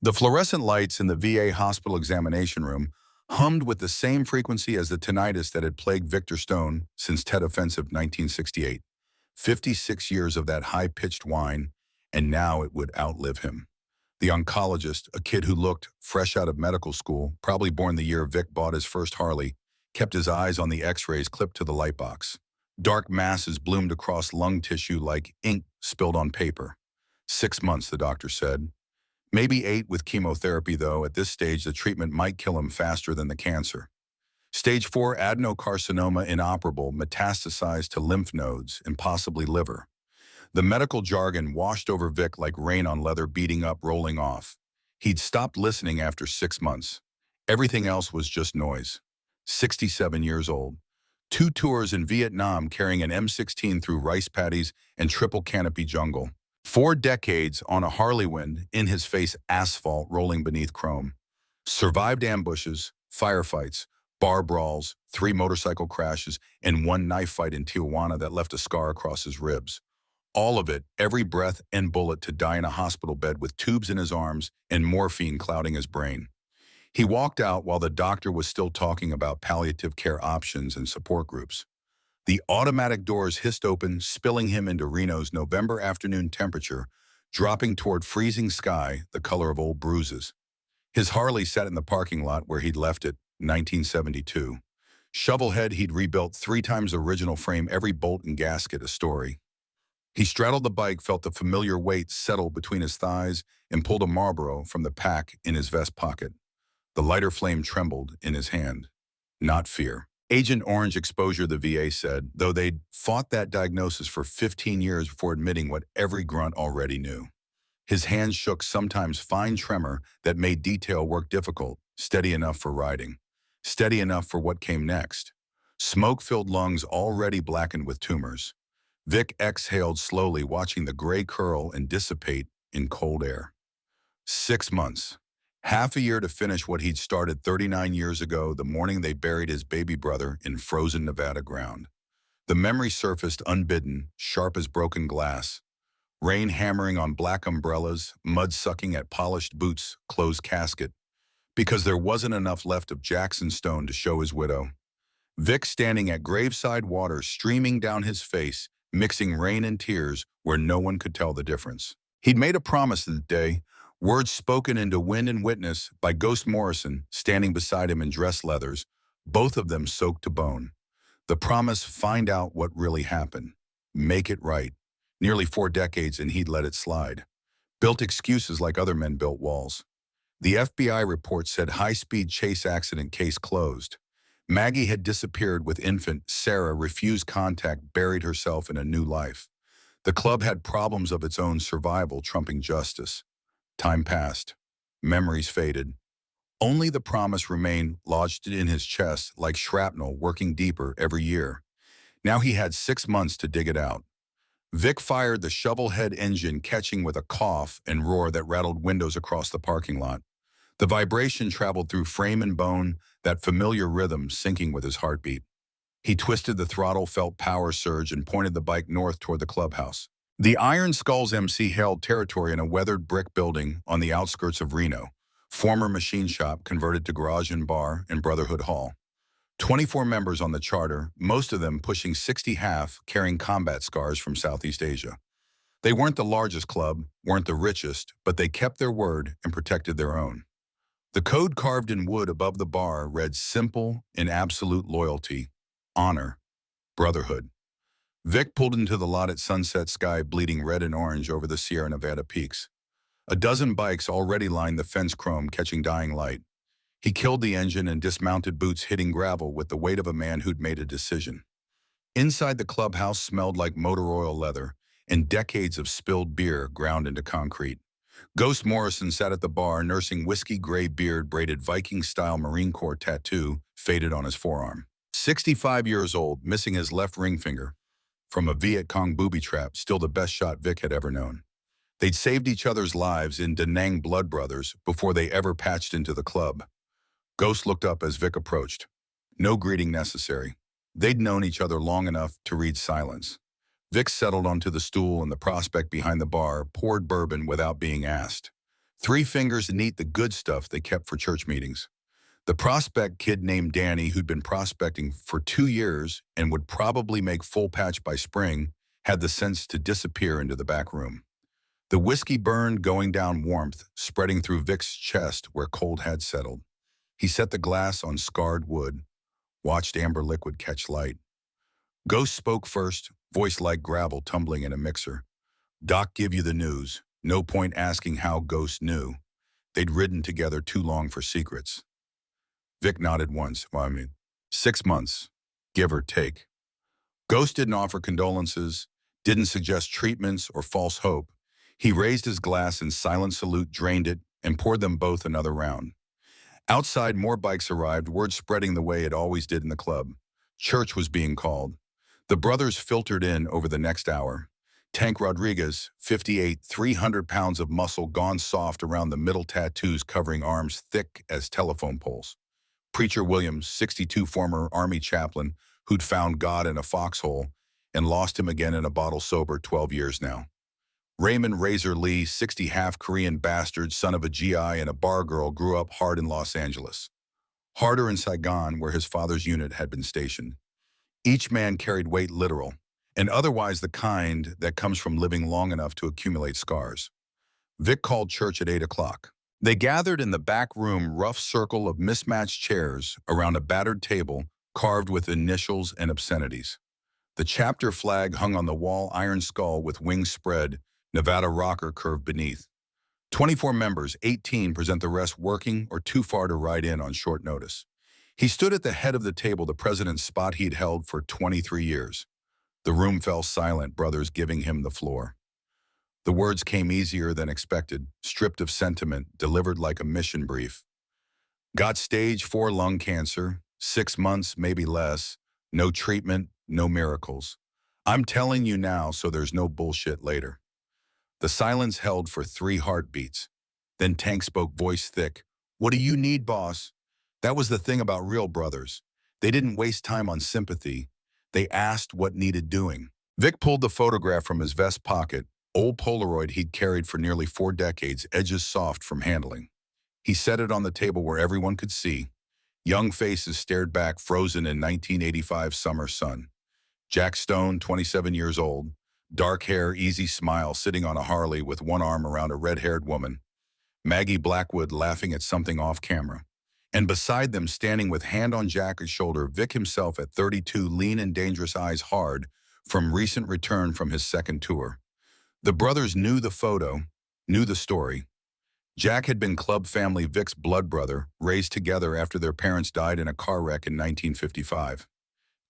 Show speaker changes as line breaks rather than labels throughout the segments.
The fluorescent lights in the VA hospital examination room hummed with the same frequency as the tinnitus that had plagued Victor Stone since Tet Offensive 1968. 56 years of that high-pitched whine, and now it would outlive him. The oncologist, a kid who looked fresh out of medical school, probably born the year Vic bought his first Harley, kept his eyes on the x-rays clipped to the light box. Dark masses bloomed across lung tissue like ink spilled on paper. 6 months, the doctor said. Maybe 8 with chemotherapy, though. At this stage, the treatment might kill him faster than the cancer. Stage 4 adenocarcinoma inoperable, metastasized to lymph nodes and possibly liver. The medical jargon washed over Vic like rain on leather, beating up, rolling off. He'd stopped listening after 6 months. Everything else was just noise. 67 years old. 2 tours in Vietnam carrying an M16 through rice paddies and triple canopy jungle. 4 decades on a Harley wind, in his face asphalt rolling beneath chrome. Survived ambushes, firefights, bar brawls, 3 motorcycle crashes, and 1 knife fight in Tijuana that left a scar across his ribs. All of it, every breath and bullet, to die in a hospital bed with tubes in his arms and morphine clouding his brain. He walked out while the doctor was still talking about palliative care options and support groups. The automatic doors hissed open, spilling him into Reno's November afternoon temperature, dropping toward freezing sky, the color of old bruises. His Harley sat in the parking lot where he'd left it, 1972. Shovelhead he'd rebuilt 3 times original frame, every bolt and gasket a story. He straddled the bike, felt the familiar weight settle between his thighs, and pulled a Marlboro from the pack in his vest pocket. The lighter flame trembled in his hand. Not fear. Agent Orange exposure, the VA said, though they'd fought that diagnosis for 15 years before admitting what every grunt already knew. His hands shook, sometimes fine tremor that made detail work difficult, steady enough for riding, steady enough for what came next. Smoke-filled lungs already blackened with tumors. Vic exhaled slowly, watching the gray curl and dissipate in cold air. 6 months. Half a year to finish what he'd started 39 years ago, the morning they buried his baby brother in frozen Nevada ground. The memory surfaced unbidden, sharp as broken glass. Rain hammering on black umbrellas, mud sucking at polished boots, closed casket. Because there wasn't enough left of Jackson Stone to show his widow. Vic standing at graveside, water streaming down his face, mixing rain and tears where no one could tell the difference. He'd made a promise that day, words spoken into wind and witness by Ghost Morrison, standing beside him in dress leathers, both of them soaked to bone. The promise: find out what really happened. Make it right. Nearly 4 decades and he'd let it slide. Built excuses like other men built walls. The FBI report said high-speed chase accident, case closed. Maggie had disappeared with infant. Sarah refused contact, buried herself in a new life. The club had problems of its own, survival trumping justice. Time passed. Memories faded. Only the promise remained, lodged in his chest like shrapnel, working deeper every year. Now he had 6 months to dig it out. Vic fired the shovel-head engine, catching with a cough and roar that rattled windows across the parking lot. The vibration traveled through frame and bone, that familiar rhythm syncing with his heartbeat. He twisted the throttle, felt power surge, and pointed the bike north toward the clubhouse. The Iron Skulls MC held territory in a weathered brick building on the outskirts of Reno, former machine shop converted to garage and bar and Brotherhood Hall. 24 members on the charter, most of them pushing 60, half carrying combat scars from Southeast Asia. They weren't the largest club, weren't the richest, but they kept their word and protected their own. The code carved in wood above the bar read simple in absolute loyalty, honor, brotherhood. Vic pulled into the lot at sunset, sky bleeding red and orange over the Sierra Nevada peaks. A dozen bikes already lined the fence, chrome catching dying light. He killed the engine and dismounted, boots hitting gravel with the weight of a man who'd made a decision. Inside, the clubhouse smelled like motor oil, leather, and decades of spilled beer ground into concrete. Ghost Morrison sat at the bar, nursing whiskey-gray beard, braided Viking-style Marine Corps tattoo faded on his forearm. 65 years old, missing his left ring finger from a Viet Cong booby trap, still the best shot Vic had ever known. They'd saved each other's lives in Da Nang blood brothers before they ever patched into the club. Ghost looked up as Vic approached. No greeting necessary. They'd known each other long enough to read silence. Vic settled onto the stool and the prospect behind the bar poured bourbon without being asked. 3 fingers to eat the good stuff they kept for church meetings. The prospect kid named Danny, who'd been prospecting for 2 years and would probably make full patch by spring, had the sense to disappear into the back room. The whiskey burned, going down warmth, spreading through Vic's chest where cold had settled. He set the glass on scarred wood, watched amber liquid catch light. Ghost spoke first, voice like gravel tumbling in a mixer. Doc give you the news. No point asking how Ghost knew. They'd ridden together too long for secrets. Vic nodded once. 6 months, give or take. Ghost didn't offer condolences, didn't suggest treatments or false hope. He raised his glass in silent salute, drained it, and poured them both another round. Outside, more bikes arrived, word spreading the way it always did in the club. Church was being called. The brothers filtered in over the next hour. Tank Rodriguez, 58, 300 pounds of muscle gone soft around the middle, tattoos covering arms thick as telephone poles. Preacher Williams, 62, former Army chaplain who'd found God in a foxhole and lost him again in a bottle, sober 12 years now. Raymond Razor Lee, 60, half-Korean bastard, son of a GI and a bar girl, grew up hard in Los Angeles. Harder in Saigon, where his father's unit had been stationed. Each man carried weight, literal, and otherwise the kind that comes from living long enough to accumulate scars. Vic called church at 8 o'clock. They gathered in the back room, rough circle of mismatched chairs around a battered table carved with initials and obscenities. The chapter flag hung on the wall, iron skull with wings spread, Nevada rocker curved beneath. 24 members, 18 present, the rest working or too far to ride in on short notice. He stood at the head of the table, the president's spot he'd held for 23 years. The room fell silent, brothers giving him the floor. The words came easier than expected, stripped of sentiment, delivered like a mission brief. Got stage 4 lung cancer, 6 months, maybe less, no treatment, no miracles. I'm telling you now so there's no bullshit later. The silence held for 3 heartbeats. Then Tank spoke, voice thick. What do you need, boss? That was the thing about real brothers. They didn't waste time on sympathy. They asked what needed doing. Vic pulled the photograph from his vest pocket, old Polaroid he'd carried for nearly 4 decades, edges soft from handling. He set it on the table where everyone could see. Young faces stared back, frozen in 1985 summer sun. Jack Stone, 27 years old, dark hair, easy smile, sitting on a Harley with one arm around a red-haired woman. Maggie Blackwood laughing at something off camera. And beside them, standing with hand on Jack's shoulder, Vic himself at 32, lean and dangerous, eyes hard, from recent return from his second tour. The brothers knew the photo, knew the story. Jack had been club family, Vic's blood brother, raised together after their parents died in a car wreck in 1955.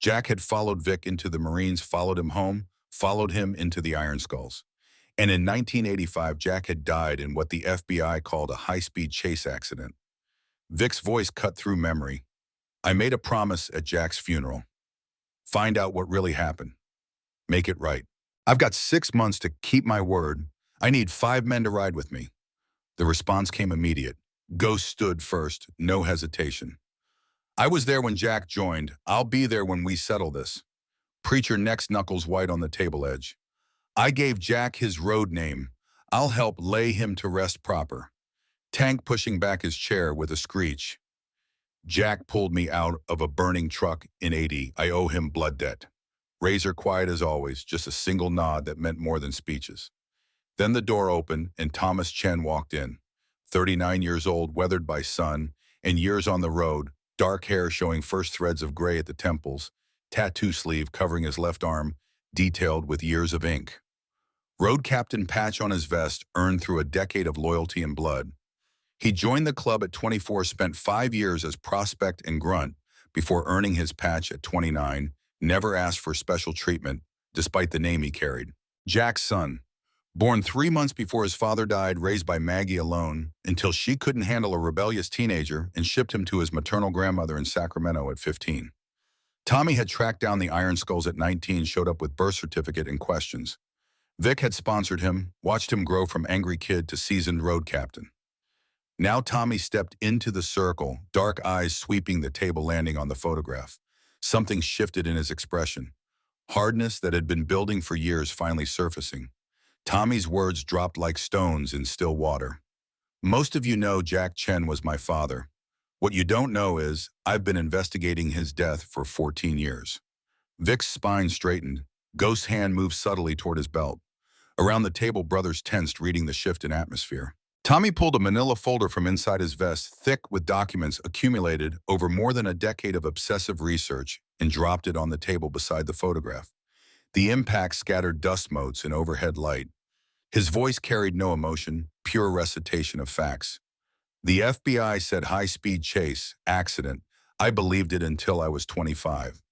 Jack had followed Vic into the Marines, followed him home, followed him into the Iron Skulls. And in 1985, Jack had died in what the FBI called a high-speed chase accident. Vic's voice cut through memory. I made a promise at Jack's funeral. Find out what really happened. Make it right. I've got 6 months to keep my word. I need 5 men to ride with me. The response came immediate. Ghost stood first, no hesitation. I was there when Jack joined. I'll be there when we settle this. Preacher, next, knuckles white on the table edge. I gave Jack his road name. I'll help lay him to rest proper. Tank pushing back his chair with a screech. Jack pulled me out of a burning truck in 80. I owe him blood debt. Razor quiet as always, just a single nod that meant more than speeches. Then the door opened and Thomas Chen walked in. 39 years old, weathered by sun and years on the road, dark hair showing first threads of gray at the temples, tattoo sleeve covering his left arm, detailed with years of ink. Road captain patch on his vest, earned through a decade of loyalty and blood. He joined the club at 24, spent 5 years as prospect and grunt before earning his patch at 29, never asked for special treatment, despite the name he carried. Jack's son, born 3 months before his father died, raised by Maggie alone until she couldn't handle a rebellious teenager and shipped him to his maternal grandmother in Sacramento at 15. Tommy had tracked down the Iron Skulls at 19, showed up with birth certificate and questions. Vic had sponsored him, watched him grow from angry kid to seasoned road captain. Now Tommy stepped into the circle, dark eyes sweeping the table, landing on the photograph. Something shifted in his expression. Hardness that had been building for years finally surfacing. Tommy's words dropped like stones in still water. Most of you know Jack Chen was my father. What you don't know is I've been investigating his death for 14 years. Vic's spine straightened. Ghost's hand moved subtly toward his belt. Around the table, brothers tensed, reading the shift in atmosphere. Tommy pulled a manila folder from inside his vest, thick with documents accumulated over more than a decade of obsessive research, and dropped it on the table beside the photograph. The impact scattered dust motes in overhead light. His voice carried no emotion, pure recitation of facts. The FBI said high-speed chase, accident. I believed it until I was 25.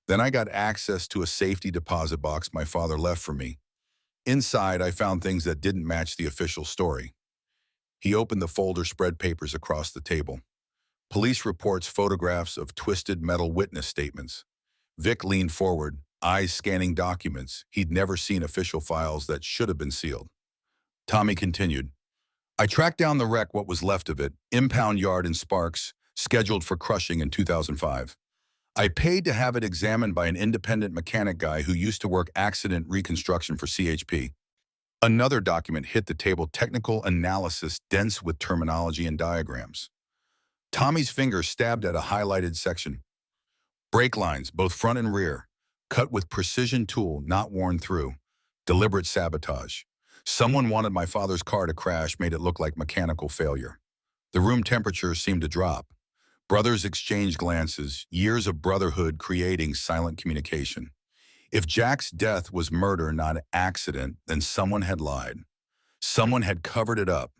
Then I got access to a safety deposit box my father left for me. Inside, I found things that didn't match the official story. He opened the folder, spread papers across the table. Police reports, photographs of twisted metal witness statements. Vic leaned forward, eyes scanning documents. He'd never seen official files that should have been sealed. Tommy continued. I tracked down the wreck, what was left of it, impound yard in Sparks, scheduled for crushing in 2005. I paid to have it examined by an independent mechanic guy who used to work accident reconstruction for CHP. Another document hit the table, technical analysis dense with terminology and diagrams. Tommy's finger stabbed at a highlighted section. Brake lines, both front and rear, cut with precision tool, not worn through. Deliberate sabotage. Someone wanted my father's car to crash, made it look like mechanical failure. The room temperature seemed to drop. Brothers exchanged glances, years of brotherhood creating silent communication. If Jack's death was murder, not accident, then someone had lied. Someone had covered it up,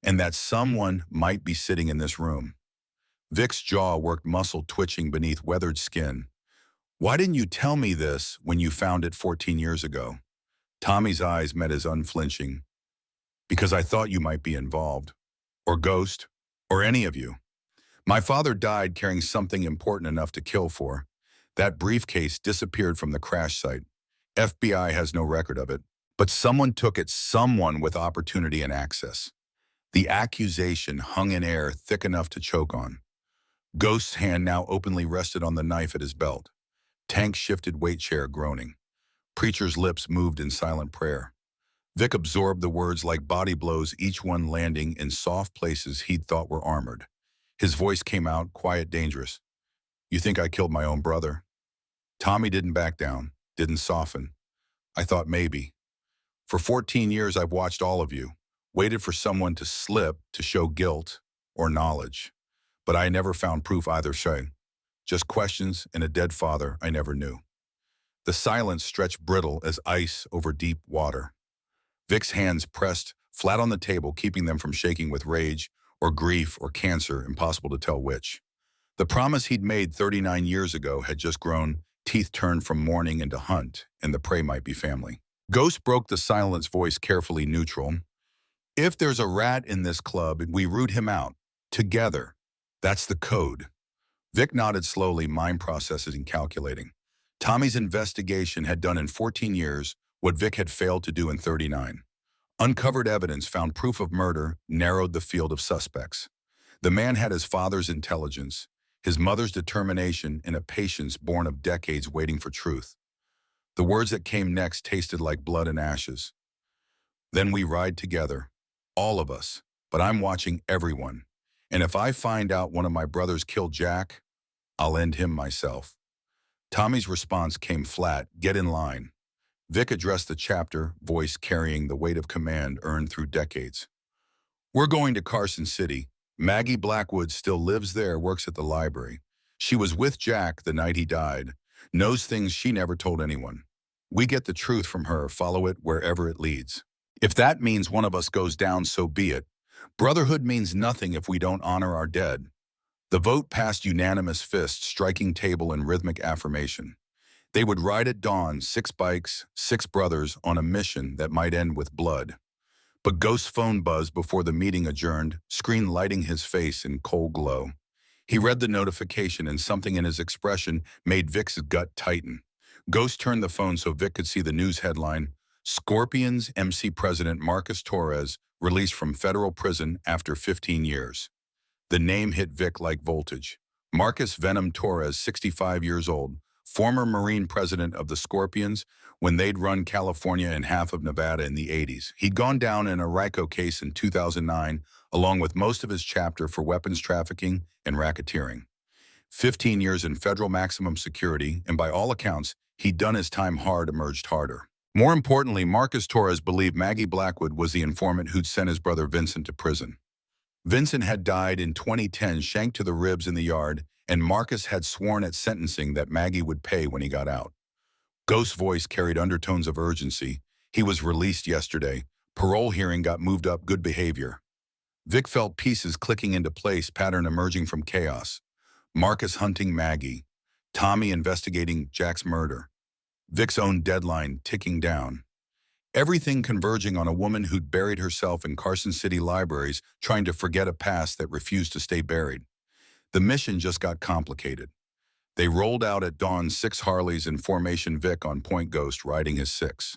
and that someone might be sitting in this room. Vic's jaw worked, muscle twitching beneath weathered skin. Why didn't you tell me this when you found it 14 years ago? Tommy's eyes met his unflinching. Because I thought you might be involved. Or Ghost. Or any of you. My father died carrying something important enough to kill for. That briefcase disappeared from the crash site. FBI has no record of it. But someone took it, someone with opportunity and access. The accusation hung in air thick enough to choke on. Ghost's hand now openly rested on the knife at his belt. Tank shifted weight chair, groaning. Preacher's lips moved in silent prayer. Vic absorbed the words like body blows, each one landing in soft places he'd thought were armored. His voice came out, quiet, dangerous. You think I killed my own brother? Tommy didn't back down, didn't soften. I thought maybe. For 14 years, I've watched all of you, waited for someone to slip to show guilt or knowledge. But I never found proof either way. Just questions and a dead father I never knew. The silence stretched brittle as ice over deep water. Vic's hands pressed flat on the table, keeping them from shaking with rage or grief or cancer, impossible to tell which. The promise he'd made 39 years ago had just grown, teeth turned from mourning into hunt, and the prey might be family. Ghost broke the silence, voice carefully neutral. If there's a rat in this club, we root him out. Together. That's the code. Vic nodded slowly, mind processing, calculating. Tommy's investigation had done in 14 years what Vic had failed to do in 39. Uncovered evidence, found proof of murder, narrowed the field of suspects. The man had his father's intelligence, his mother's determination, and a patience born of decades waiting for truth. The words that came next tasted like blood and ashes. Then we ride together, all of us, but I'm watching everyone. And if I find out one of my brothers killed Jack, I'll end him myself. Tommy's response came flat, get in line. Vic addressed the chapter, voice carrying the weight of command earned through decades. We're going to Carson City. Maggie Blackwood still lives there, works at the library. She was with Jack the night he died, knows things she never told anyone. We get the truth from her, follow it wherever it leads. If that means one of us goes down, so be it. Brotherhood means nothing if we don't honor our dead. The vote passed unanimous, fist striking table in rhythmic affirmation. They would ride at dawn, 6 bikes, 6 brothers on a mission that might end with blood. But Ghost's phone buzzed before the meeting adjourned, screen lighting his face in cold glow. He read the notification, and something in his expression made Vic's gut tighten. Ghost turned the phone so Vic could see the news headline, Scorpions MC President Marcus Torres released from federal prison after 15 years. The name hit Vic like voltage. Marcus Venom Torres, 65 years old, former Marine president of the Scorpions when they'd run California and half of Nevada in the 80s. He'd gone down in a RICO case in 2009, along with most of his chapter for weapons trafficking and racketeering. 15 years in federal maximum security, and by all accounts, he'd done his time hard, emerged harder. More importantly, Marcus Torres believed Maggie Blackwood was the informant who'd sent his brother Vincent to prison. Vincent had died in 2010, shanked to the ribs in the yard, and Marcus had sworn at sentencing that Maggie would pay when he got out. Ghost's voice carried undertones of urgency. He was released yesterday. Parole hearing got moved up, good behavior. Vic felt pieces clicking into place, pattern emerging from chaos. Marcus hunting Maggie. Tommy investigating Jack's murder. Vic's own deadline ticking down. Everything converging on a woman who'd buried herself in Carson City libraries, trying to forget a past that refused to stay buried. The mission just got complicated. They rolled out at dawn 6 Harleys in formation, Vic on point, Ghost riding his 6.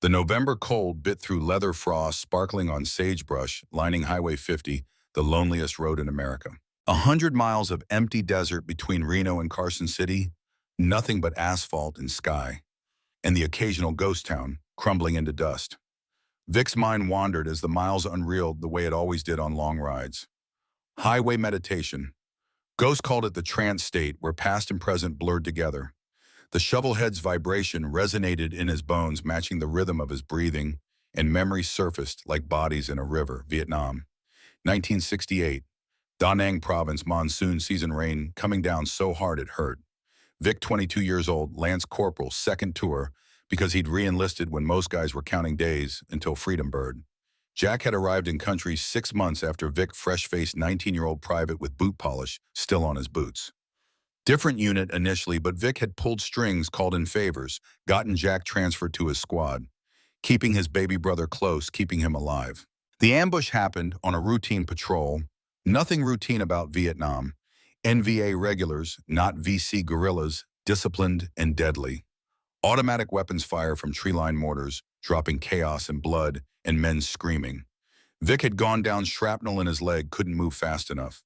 The November cold bit through leather frost sparkling on sagebrush, lining Highway 50, the loneliest road in America. 100 miles of empty desert between Reno and Carson City, nothing but asphalt and sky, and the occasional ghost town crumbling into dust. Vic's mind wandered as the miles unreeled the way it always did on long rides. Highway meditation. Ghost called it the trance state, where past and present blurred together. The shovelhead's vibration resonated in his bones, matching the rhythm of his breathing, and memories surfaced like bodies in a river. Vietnam. 1968. Da Nang Province, monsoon season rain coming down so hard it hurt. Vic, 22 years old, Lance Corporal, second tour, because he'd re-enlisted when most guys were counting days until freedom bird. Jack had arrived in country 6 months after Vic, fresh-faced 19-year-old private with boot polish still on his boots. Different unit initially, but Vic had pulled strings, called in favors, gotten Jack transferred to his squad, keeping his baby brother close, keeping him alive. The ambush happened on a routine patrol. Nothing routine about Vietnam. NVA regulars, not VC guerrillas, disciplined and deadly. Automatic weapons fire from tree-lined mortars, dropping chaos and blood and men screaming. Vic had gone down, shrapnel in his leg, couldn't move fast enough.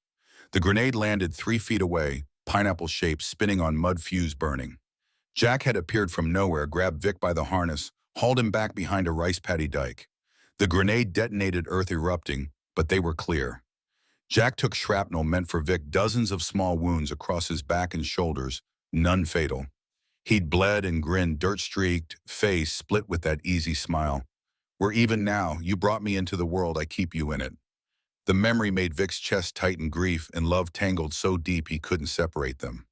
The grenade landed 3 feet away, pineapple shape, spinning on mud fuse burning. Jack had appeared from nowhere, grabbed Vic by the harness, hauled him back behind a rice paddy dike. The grenade detonated, earth erupting, but they were clear. Jack took shrapnel meant for Vic, dozens of small wounds across his back and shoulders, none fatal. He'd bled and grinned, dirt-streaked face split with that easy smile. We're even now. You brought me into the world, I keep you in it. The memory made Vic's chest tighten, grief and love tangled so deep he couldn't separate them.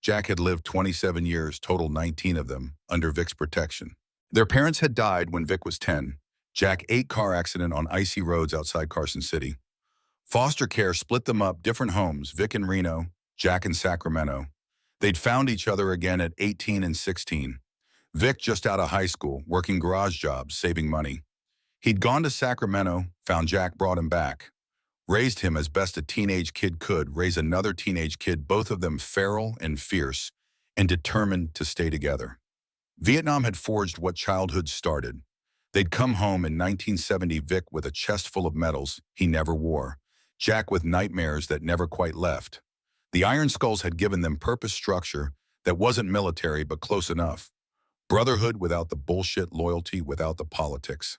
Jack had lived 27 years, total 19 of them, under Vic's protection. Their parents had died when Vic was 10. Jack, 8 car accident on icy roads outside Carson City. Foster care split them up, different homes, Vic in Reno, Jack in Sacramento. They'd found each other again at 18 and 16. Vic just out of high school, working garage jobs, saving money. He'd gone to Sacramento, found Jack, brought him back. Raised him as best a teenage kid could, raise another teenage kid, both of them feral and fierce, and determined to stay together. Vietnam had forged what childhood started. They'd come home in 1970, Vic with a chest full of medals he never wore, Jack with nightmares that never quite left. The Iron Skulls had given them purpose, structure that wasn't military but close enough. Brotherhood without the bullshit, loyalty without the politics.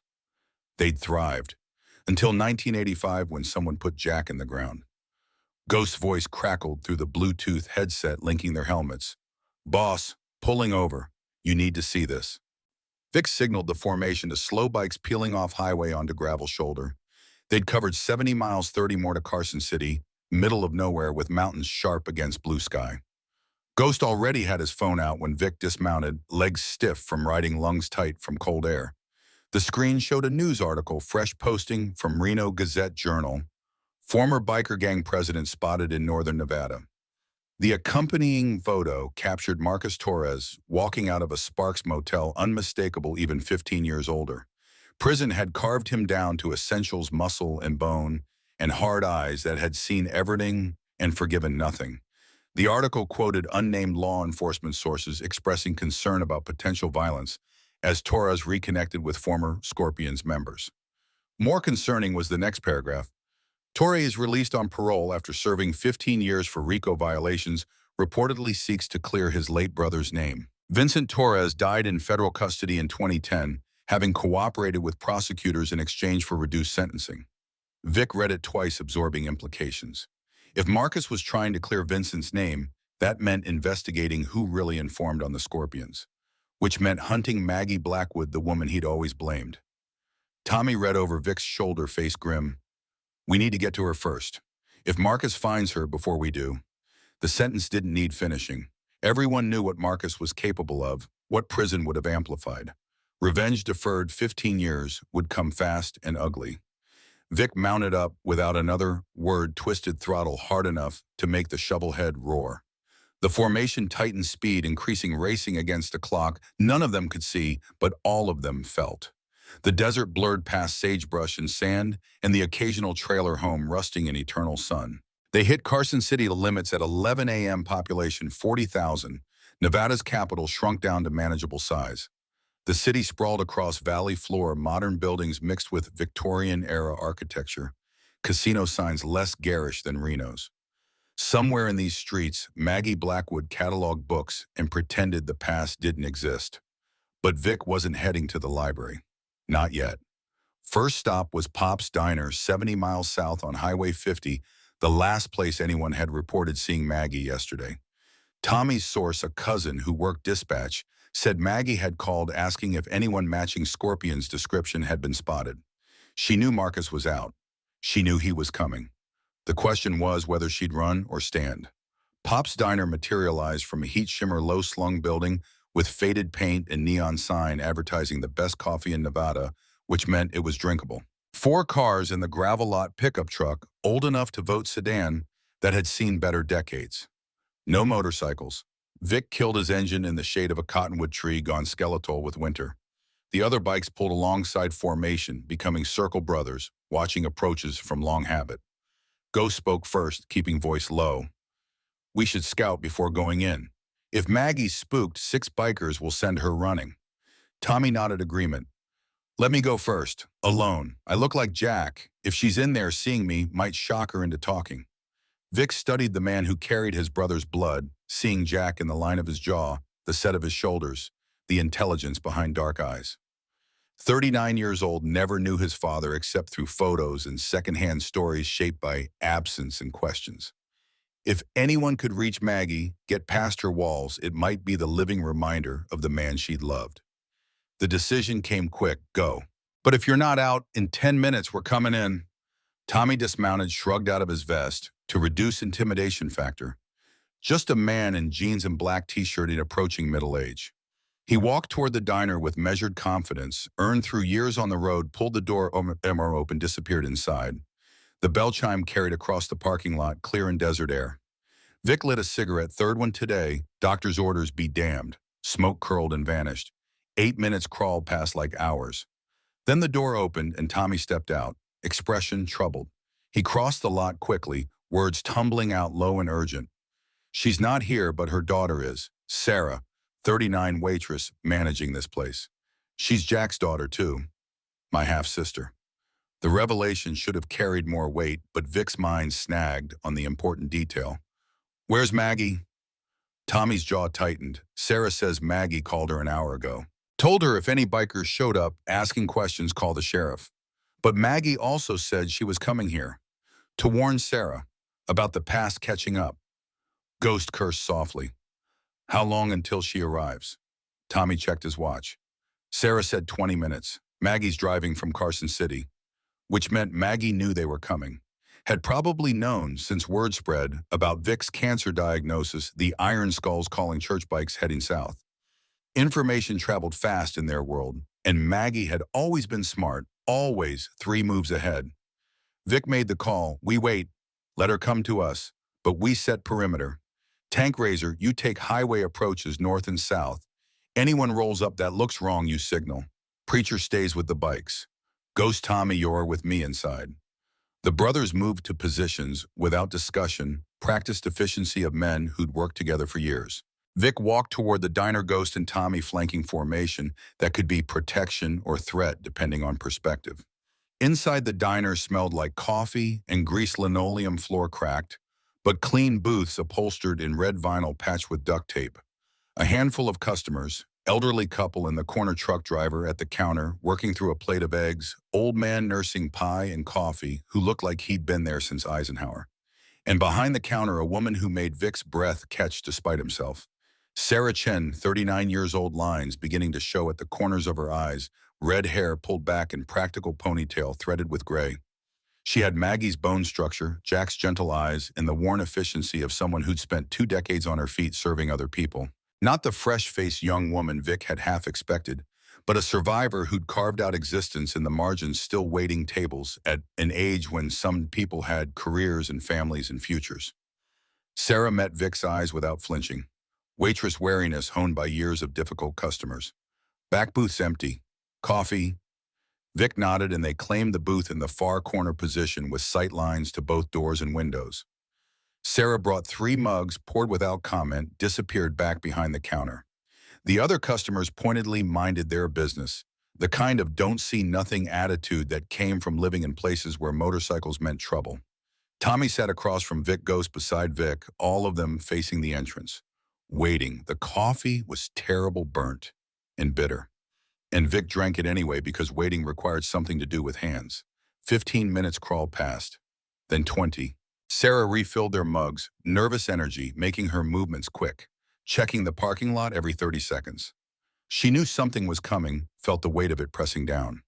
They'd thrived. Until 1985, when someone put Jack in the ground. Ghost's voice crackled through the Bluetooth headset linking their helmets. Boss, pulling over. You need to see this. Vic signaled the formation to slow bikes peeling off highway onto gravel shoulder. They'd covered 70 miles, 30 more to Carson City, middle of nowhere with mountains sharp against blue sky. Ghost already had his phone out when Vic dismounted, legs stiff from riding, lungs tight from cold air. The screen showed a news article, fresh posting from Reno Gazette-Journal. Former biker gang president spotted in northern Nevada. The accompanying photo captured Marcus Torres walking out of a Sparks motel, unmistakable even 15 years older. Prison had carved him down to essentials, muscle and bone, and hard eyes that had seen everything and forgiven nothing. The article quoted unnamed law enforcement sources expressing concern about potential violence as Torres reconnected with former Scorpions members. More concerning was the next paragraph. Torres is released on parole after serving 15 years for RICO violations, reportedly seeks to clear his late brother's name. Vincent Torres died in federal custody in 2010, having cooperated with prosecutors in exchange for reduced sentencing. Vic read it twice, absorbing implications. If Marcus was trying to clear Vincent's name, that meant investigating who really informed on the Scorpions, which meant hunting Maggie Blackwood, the woman he'd always blamed. Tommy read over Vic's shoulder, face grim. We need to get to her first. If Marcus finds her before we do. The sentence didn't need finishing. Everyone knew what Marcus was capable of, what prison would have amplified. Revenge deferred 15 years would come fast and ugly. Vic mounted up without another word, twisted throttle hard enough to make the shovel head roar. The formation tightened speed, increasing, racing against a clock none of them could see, but all of them felt. The desert blurred past sagebrush and sand, and the occasional trailer home rusting in eternal sun. They hit Carson City limits at 11 a.m. Population 40,000. Nevada's capital shrunk down to manageable size. The city sprawled across valley floor, modern buildings mixed with Victorian-era architecture, casino signs less garish than Reno's. Somewhere in these streets, Maggie Blackwood cataloged books and pretended the past didn't exist. But Vic wasn't heading to the library. Not yet. First stop was Pop's Diner, 70 miles south on Highway 50, the last place anyone had reported seeing Maggie yesterday. Tommy's source, a cousin who worked dispatch, said Maggie had called asking if anyone matching Scorpion's description had been spotted. She knew Marcus was out. She knew he was coming. The question was whether she'd run or stand. Pop's Diner materialized from a heat-shimmer, low-slung building with faded paint and neon sign advertising the best coffee in Nevada, which meant it was drinkable. 4 cars in the gravel lot pickup truck, old enough to vote sedan, that had seen better decades. No motorcycles. Vic killed his engine in the shade of a cottonwood tree gone skeletal with winter. The other bikes pulled alongside formation, becoming circle brothers, watching approaches from long habit. Ghost spoke first, keeping voice low. We should scout before going in. If Maggie's spooked, 6 bikers will send her running. Tommy nodded agreement. Let me go first, alone. I look like Jack. If she's in there, seeing me might shock her into talking. Vic studied the man who carried his brother's blood, seeing Jack in the line of his jaw, the set of his shoulders, the intelligence behind dark eyes. 39 years old, never knew his father except through photos and secondhand stories shaped by absence and questions. If anyone could reach Maggie, get past her walls, it might be the living reminder of the man she'd loved. The decision came quick, go. But if you're not out, in 10 minutes we're coming in. Tommy dismounted, shrugged out of his vest to reduce intimidation factor. Just a man in jeans and black t-shirt in approaching middle age. He walked toward the diner with measured confidence, earned through years on the road, pulled the door open, disappeared inside. The bell chime carried across the parking lot, clear in desert air. Vic lit a cigarette, third one today, doctor's orders be damned. Smoke curled and vanished. 8 minutes crawled past like hours. Then the door opened and Tommy stepped out, expression troubled. He crossed the lot quickly, words tumbling out low and urgent. She's not here, but her daughter is. Sarah, 39, waitress, managing this place. She's Jack's daughter, too. My half-sister. The revelation should have carried more weight, but Vic's mind snagged on the important detail. Where's Maggie? Tommy's jaw tightened. Sarah says Maggie called her an hour ago. Told her if any bikers showed up asking questions, call the sheriff. But Maggie also said she was coming here to warn Sarah about the past catching up. Ghost cursed softly. How long until she arrives? Tommy checked his watch. Sarah said 20 minutes. Maggie's driving from Carson City, which meant Maggie knew they were coming. Had probably known since word spread about Vic's cancer diagnosis, the Iron Skulls calling church bikes heading south. Information traveled fast in their world, and Maggie had always been smart, always 3 moves ahead. Vic made the call. We wait. Let her come to us. But we set perimeter. Tank Razor, you take highway approaches north and south. Anyone rolls up that looks wrong, you signal. Preacher stays with the bikes. Ghost Tommy, you're with me inside. The brothers moved to positions without discussion, practiced efficiency of men who'd worked together for years. Vic walked toward the diner, Ghost and Tommy flanking formation that could be protection or threat depending on perspective. Inside the diner smelled like coffee and greased linoleum, floor cracked, but clean booths upholstered in red vinyl patched with duct tape. A handful of customers, Elderly couple in the corner, truck driver at the counter, working through a plate of eggs, old man nursing pie and coffee who looked like he'd been there since Eisenhower. And behind the counter, a woman who made Vic's breath catch despite himself. Sarah Chen, 39 years old, lines beginning to show at the corners of her eyes, red hair pulled back in practical ponytail threaded with gray. She had Maggie's bone structure, Jack's gentle eyes, and the worn efficiency of someone who'd spent 2 decades on her feet serving other people. Not the fresh-faced young woman Vic had half expected, but a survivor who'd carved out existence in the margins, still waiting tables at an age when some people had careers and families and futures. Sarah met Vic's eyes without flinching. Waitress wariness honed by years of difficult customers. Back booths empty. Coffee. Vic nodded and they claimed the booth in the far corner position with sight lines to both doors and windows. Sarah brought 3 mugs, poured without comment, disappeared back behind the counter. The other customers pointedly minded their business, the kind of don't-see-nothing attitude that came from living in places where motorcycles meant trouble. Tommy sat across from Vic Ghost beside Vic, all of them facing the entrance. Waiting. The coffee was terrible, burnt and bitter. And Vic drank it anyway because waiting required something to do with hands. 15 minutes crawled past. Then 20. Sarah refilled their mugs, nervous energy making her movements quick, checking the parking lot every 30 seconds. She knew something was coming, felt the weight of it pressing down.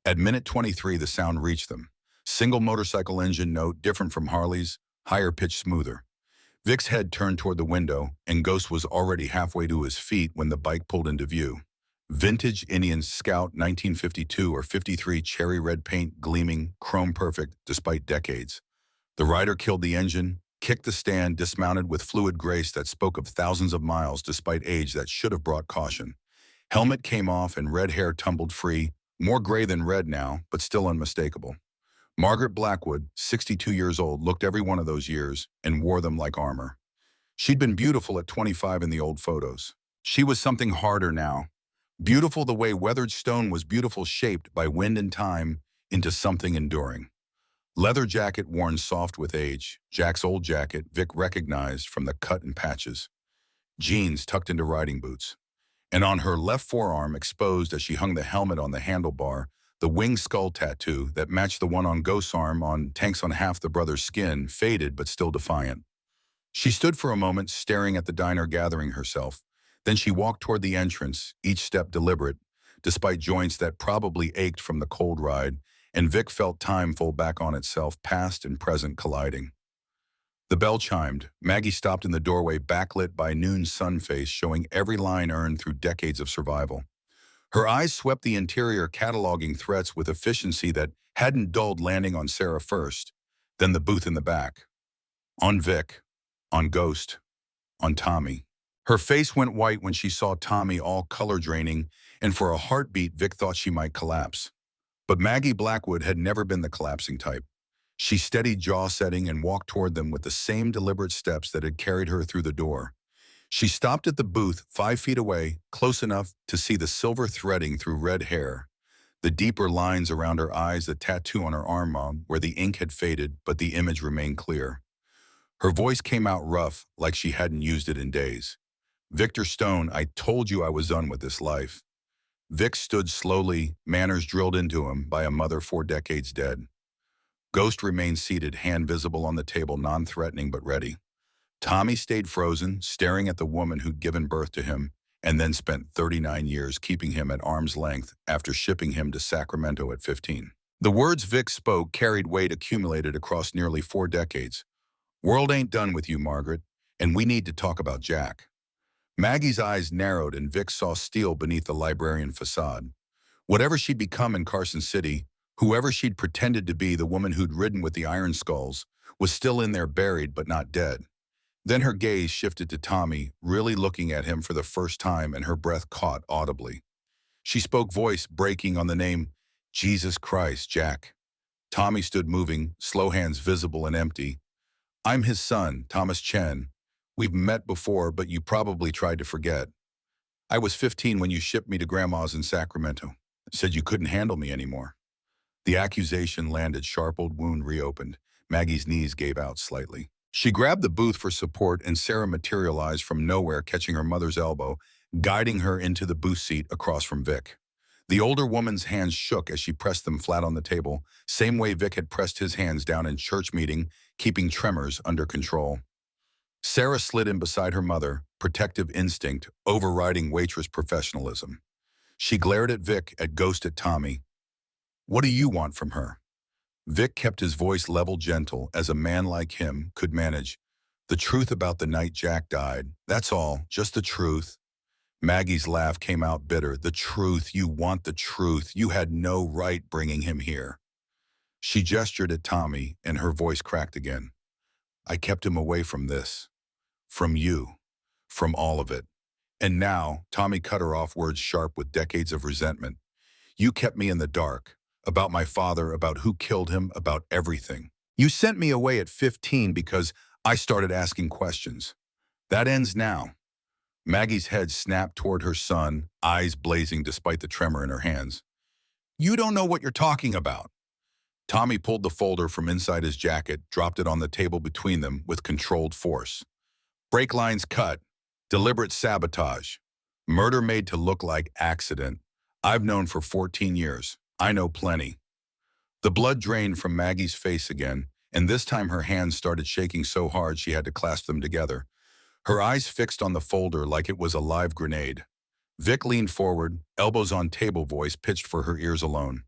At minute 23, the sound reached them. Single motorcycle engine note, different from Harley's, higher pitch, smoother. Vic's head turned toward the window, and Ghost was already halfway to his feet when the bike pulled into view. Vintage Indian Scout 1952 or 53, cherry red paint gleaming, chrome perfect despite decades. The rider killed the engine, kicked the stand, dismounted with fluid grace that spoke of thousands of miles despite age that should have brought caution. Helmet came off and red hair tumbled free, more gray than red now, but still unmistakable. Margaret Blackwood, 62 years old, looked every one of those years and wore them like armor. She'd been beautiful at 25 in the old photos. She was something harder now. Beautiful the way weathered stone was beautiful, shaped by wind and time into something enduring. Leather jacket worn soft with age, Jack's old jacket Vic recognized from the cut and patches. Jeans tucked into riding boots. And on her left forearm, exposed as she hung the helmet on the handlebar, the winged skull tattoo that matched the one on Ghost's arm on tanks on half the brother's skin, faded but still defiant. She stood for a moment staring at the diner, gathering herself. Then she walked toward the entrance, each step deliberate, despite joints that probably ached from the cold ride, and Vic felt time fold back on itself, past and present colliding. The bell chimed. Maggie stopped in the doorway, backlit by noon sun face, showing every line earned through decades of survival. Her eyes swept the interior, cataloging threats with efficiency that hadn't dulled, landing on Sarah first, then the booth in the back. On Vic, on Ghost, on Tommy. Her face went white when she saw Tommy, all color draining, and for a heartbeat Vic thought she might collapse. But Maggie Blackwood had never been the collapsing type. She steadied jaw setting and walked toward them with the same deliberate steps that had carried her through the door. She stopped at the booth 5 feet away, close enough to see the silver threading through red hair, the deeper lines around her eyes, the tattoo on her arm where the ink had faded, but the image remained clear. Her voice came out rough, like she hadn't used it in days. "Victor Stone, I told you I was done with this life." Vic stood slowly, manners drilled into him by a mother 4 decades dead. Ghost remained seated, hand visible on the table, non-threatening but ready. Tommy stayed frozen, staring at the woman who'd given birth to him, and then spent 39 years keeping him at arm's length after shipping him to Sacramento at 15. The words Vic spoke carried weight accumulated across nearly 4 decades. "World ain't done with you, Margaret, and we need to talk about Jack." Maggie's eyes narrowed and Vic saw steel beneath the librarian facade. Whatever she'd become in Carson City, whoever she'd pretended to be, the woman who'd ridden with the Iron Skulls, was still in there, buried but not dead. Then her gaze shifted to Tommy, really looking at him for the first time, and her breath caught audibly. She spoke, voice breaking on the name, "Jesus Christ, Jack." Tommy stood moving, slow hands visible and empty. "I'm his son, Thomas Chen. We've met before, but you probably tried to forget. I was 15 when you shipped me to Grandma's in Sacramento. Said you couldn't handle me anymore." The accusation landed, sharp, old wound reopened. Maggie's knees gave out slightly. She grabbed the booth for support, and Sarah materialized from nowhere, catching her mother's elbow. guiding her into the booth seat across from Vic. The older woman's hands shook as she pressed them flat on the table, same way Vic had pressed his hands down in church meeting, keeping tremors under control. Sarah slid in beside her mother, protective instinct overriding waitress professionalism. She glared at Vic, at Ghost, at Tommy. "What do you want from her?" Vic kept his voice level, gentle, as a man like him could manage. "The truth about the night Jack died. That's all, just the truth." Maggie's laugh came out bitter. "The truth, you want the truth. You had no right bringing him here." She gestured at Tommy, and her voice cracked again. "I kept him away from this. From you. From all of it. And now," Tommy cut her off, words sharp with decades of resentment, "you kept me in the dark. About my father, about who killed him, about everything. You sent me away at 15 because I started asking questions. That ends now." Maggie's head snapped toward her son, eyes blazing despite the tremor in her hands. "You don't know what you're talking about." Tommy pulled the folder from inside his jacket, dropped it on the table between them with controlled force. "Brake lines cut. Deliberate sabotage. Murder made to look like accident. I've known for 14 years. I know plenty." The blood drained from Maggie's face again, and this time her hands started shaking so hard she had to clasp them together. Her eyes fixed on the folder like it was a live grenade. Vic leaned forward, elbows on table, voice pitched for her ears alone.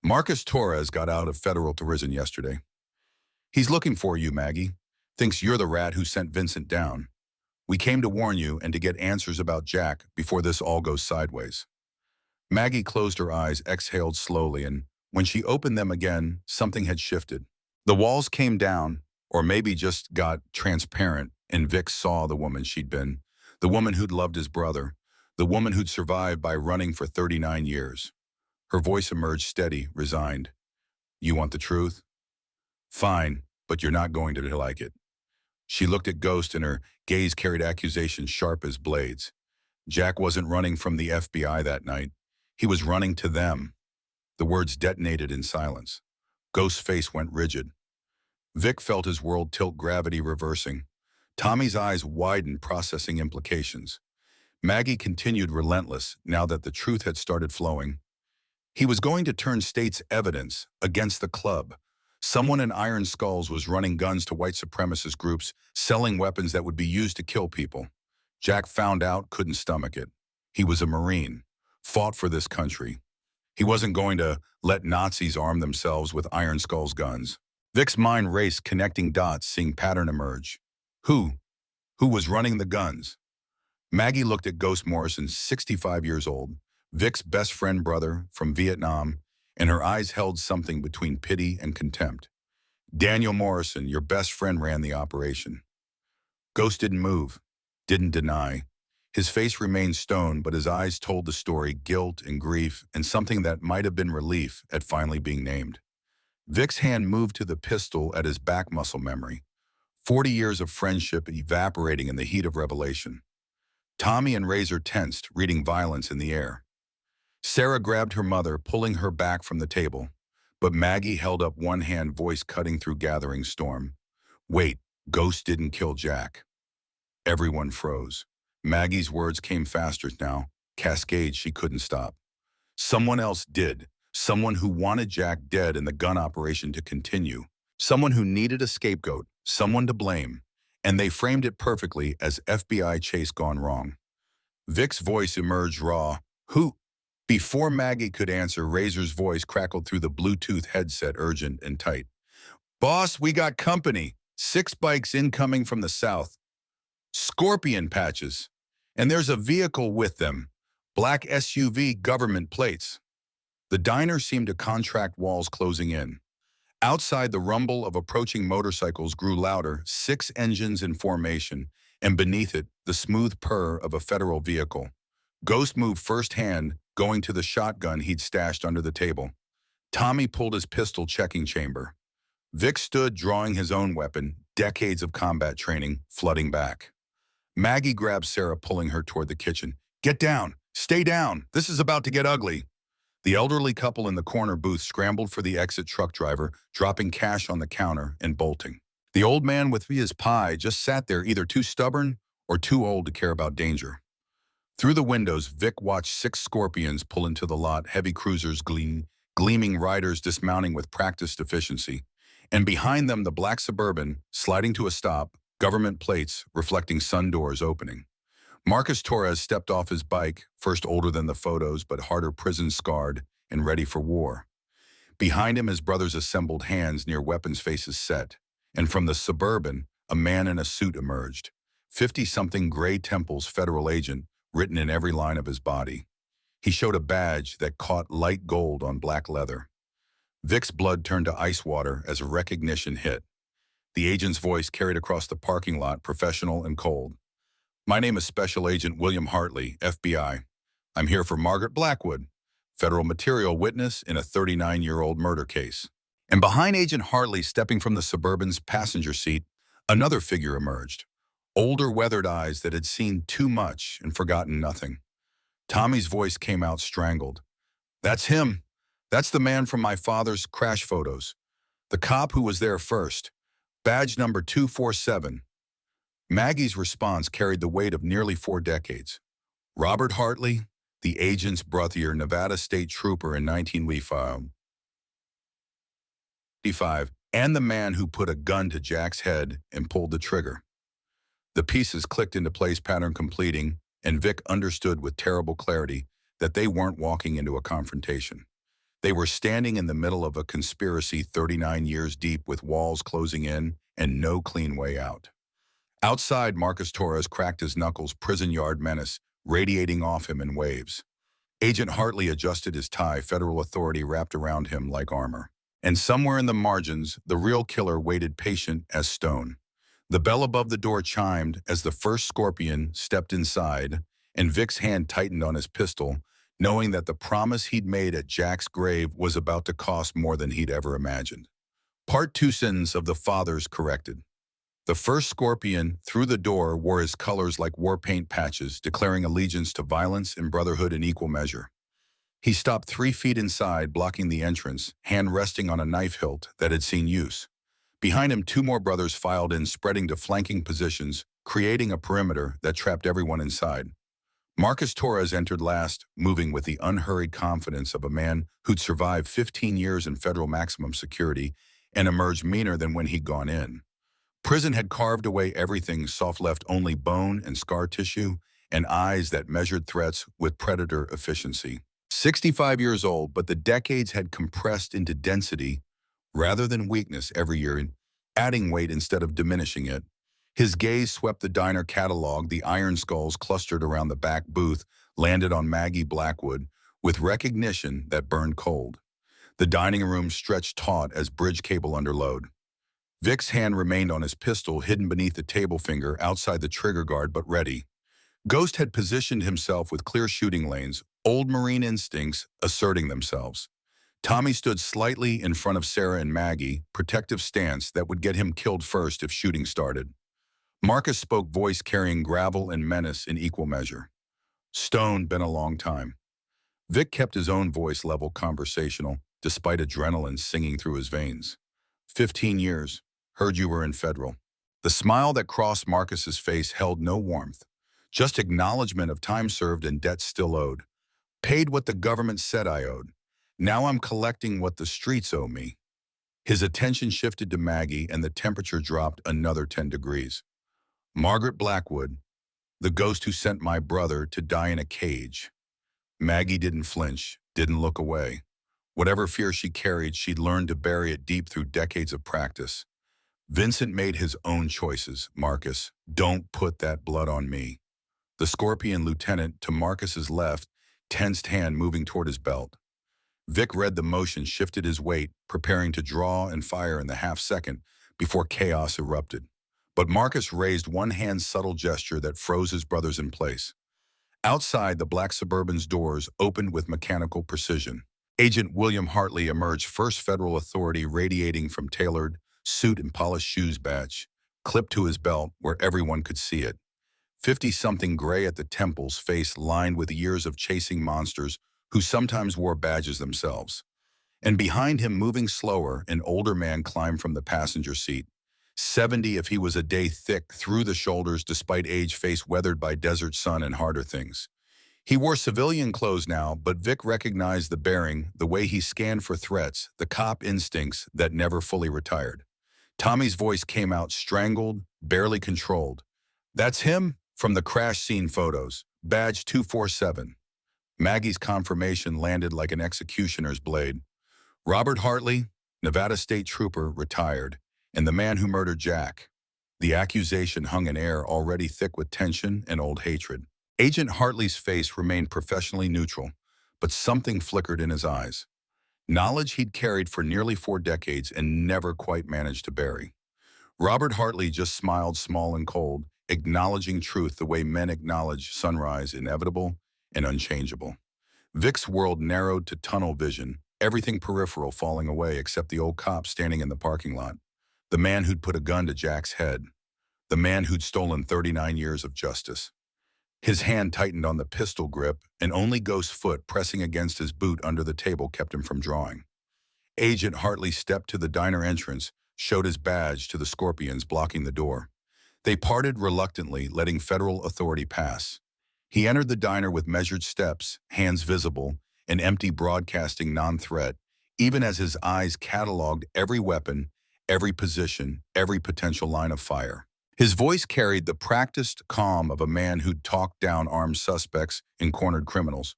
"Marcus Torres got out of federal prison yesterday. He's looking for you, Maggie. Thinks you're the rat who sent Vincent down. We came to warn you and to get answers about Jack before this all goes sideways." Maggie closed her eyes, exhaled slowly, and when she opened them again, something had shifted. The walls came down, or maybe just got transparent, and Vic saw the woman she'd been, the woman who'd loved his brother, the woman who'd survived by running for 39 years. Her voice emerged steady, resigned. "You want the truth? Fine, but you're not going to like it." She looked at Ghost, and her gaze carried accusation sharp as blades. Jack wasn't running from the FBI that night. He was running to them. The words detonated in silence. Ghost's face went rigid. Vic felt his world tilt, gravity reversing. Tommy's eyes widened, processing implications. Maggie continued, relentless, now that the truth had started flowing. He was going to turn state's evidence against the club. Someone in Iron Skulls was running guns to white supremacist groups, selling weapons that would be used to kill people. Jack found out, couldn't stomach it. He was a Marine, fought for this country. He wasn't going to let Nazis arm themselves with Iron Skull's guns. Vic's mind raced, connecting dots, seeing pattern emerge. Who? Who was running the guns? Maggie looked at Ghost Morrison, 65 years old, Vic's best friend brother from Vietnam, and her eyes held something between pity and contempt. "Daniel Morrison, your best friend, ran the operation." Ghost didn't move, didn't deny. His face remained stone, but his eyes told the story, guilt and grief, and something that might have been relief at finally being named. Vic's hand moved to the pistol at his back muscle memory. 40 years of friendship evaporating in the heat of revelation. Tommy and Razor tensed, reading violence in the air. Sarah grabbed her mother, pulling her back from the table, but Maggie held up one hand, voice cutting through gathering storm. "Wait, Ghost didn't kill Jack." Everyone froze. Maggie's words came faster now, cascades she couldn't stop. "Someone else did. Someone who wanted Jack dead and the gun operation to continue. Someone who needed a scapegoat, someone to blame. And they framed it perfectly as FBI chase gone wrong." Vic's voice emerged raw. "Who?" Before Maggie could answer, Razor's voice crackled through the Bluetooth headset, urgent and tight. "Boss, we got company. 6 bikes incoming from the south. Scorpion patches. And there's a vehicle with them. Black SUV, government plates." The diner seemed to contract, walls closing in. Outside, the rumble of approaching motorcycles grew louder, 6 engines in formation, and beneath it, the smooth purr of a federal vehicle. Ghost moved firsthand, going to the shotgun he'd stashed under the table. Tommy pulled his pistol, checking chamber. Vic stood, drawing his own weapon, decades of combat training flooding back. Maggie grabbed Sarah, pulling her toward the kitchen. "Get down! Stay down! This is about to get ugly." The elderly couple in the corner booth scrambled for the exit truck driver, dropping cash on the counter and bolting. The old man with his pie just sat there, either too stubborn or too old to care about danger. Through the windows, Vic watched six Scorpions pull into the lot, heavy cruisers gleaming riders dismounting with practiced efficiency. And behind them, the black Suburban, sliding to a stop, government plates reflecting sun doors opening. Marcus Torres stepped off his bike, first older than the photos but harder prison-scarred and ready for war. Behind him, his brothers assembled hands near weapons faces set. And from the Suburban, a man in a suit emerged. 50-something Gray Temple's federal agent written in every line of his body. He showed a badge that caught light gold on black leather. Vic's blood turned to ice water as a recognition hit. The agent's voice carried across the parking lot, professional and cold. "My name is Special Agent William Hartley, FBI. I'm here for Margaret Blackwood, federal material witness in a 39-year-old murder case." And behind Agent Hartley, stepping from the Suburban's passenger seat, another figure emerged. Older, weathered eyes that had seen too much and forgotten nothing. Tommy's voice came out strangled. "That's him. That's the man from my father's crash photos. The cop who was there first. Badge number 247. Maggie's response carried the weight of nearly 4 decades. Robert Hartley, the agent's brother, Nevada State Trooper in 1985, and the man who put a gun to Jack's head and pulled the trigger. The pieces clicked into place, pattern completing, and Vic understood with terrible clarity that they weren't walking into a confrontation. They were standing in the middle of a conspiracy 39 years deep, with walls closing in and no clean way out. Outside, Marcus Torres cracked his knuckles, prison yard menace radiating off him in waves. Agent Hartley adjusted his tie, federal authority wrapped around him like armor. And somewhere in the margins, the real killer waited, patient as stone. The bell above the door chimed as the first Scorpion stepped inside, and Vic's hand tightened on his pistol, knowing that the promise he'd made at Jack's grave was about to cost more than he'd ever imagined. Part 2 sentence of the fathers corrected. The first Scorpion through the door wore his colors like war paint patches, declaring allegiance to violence and brotherhood in equal measure. He stopped 3 feet inside, blocking the entrance, hand resting on a knife hilt that had seen use. Behind him, 2 more brothers filed in, spreading to flanking positions, creating a perimeter that trapped everyone inside. Marcus Torres entered last, moving with the unhurried confidence of a man who'd survived 15 years in federal maximum security and emerged meaner than when he'd gone in. Prison had carved away everything soft, left only bone and scar tissue and eyes that measured threats with predator efficiency. 65 years old, but the decades had compressed into density rather than weakness every year, adding weight instead of diminishing it. His gaze swept the diner catalog. The iron skulls clustered around the back booth landed on Maggie Blackwood with recognition that burned cold. The dining room stretched taut as bridge cable under load. Vic's hand remained on his pistol, hidden beneath the table finger outside the trigger guard, but ready. Ghost had positioned himself with clear shooting lanes, old Marine instincts asserting themselves. Tommy stood slightly in front of Sarah and Maggie, protective stance that would get him killed first if shooting started. Marcus spoke, voice carrying gravel and menace in equal measure. "Stone, been a long time." Vic kept his own voice level, conversational, despite adrenaline singing through his veins. 15 years. Heard you were in federal." The smile that crossed Marcus's face held no warmth, just acknowledgement of time served and debt still owed. Paid what the government said I owed. Now I'm collecting what the streets owe me. His attention shifted to Maggie, and the temperature dropped another 10 degrees. "Margaret Blackwood, the ghost who sent my brother to die in a cage." Maggie didn't flinch, didn't look away. Whatever fear she carried, she'd learned to bury it deep through decades of practice. "Vincent made his own choices, Marcus. Don't put that blood on me." The Scorpion lieutenant, to Marcus's left, tensed hand moving toward his belt. Vic read the motion, shifted his weight, preparing to draw and fire in the half-second before chaos erupted. But Marcus raised one hand's subtle gesture that froze his brothers in place. Outside, the black Suburban's doors opened with mechanical precision. Agent William Hartley emerged, first federal authority radiating from tailored suit and polished shoes badge, clipped to his belt where everyone could see it. 50-something Gray at the temples, face lined with years of chasing monsters who sometimes wore badges themselves. And behind him, moving slower, an older man climbed from the passenger seat. 70 if he was a day thick, through the shoulders despite age, face weathered by desert sun and harder things. He wore civilian clothes now, but Vic recognized the bearing, the way he scanned for threats, the cop instincts that never fully retired. Tommy's voice came out strangled, barely controlled. "That's him from the crash scene photos. Badge 247. Maggie's confirmation landed like an executioner's blade. Robert Hartley, Nevada State Trooper, retired, and the man who murdered Jack. The accusation hung in air already thick with tension and old hatred. Agent Hartley's face remained professionally neutral, but something flickered in his eyes. Knowledge he'd carried for nearly 4 decades and never quite managed to bury. Robert Hartley just smiled small and cold, acknowledging truth the way men acknowledge sunrise inevitable and unchangeable. Vic's world narrowed to tunnel vision, everything peripheral falling away except the old cop standing in the parking lot. The man who'd put a gun to Jack's head. The man who'd stolen 39 years of justice. His hand tightened on the pistol grip, and only Ghost's foot pressing against his boot under the table kept him from drawing. Agent Hartley stepped to the diner entrance, showed his badge to the Scorpions blocking the door. They parted reluctantly, letting federal authority pass. He entered the diner with measured steps, hands visible, an empty broadcasting non-threat, even as his eyes cataloged every weapon, every position, every potential line of fire. His voice carried the practiced calm of a man who'd talked down armed suspects and cornered criminals.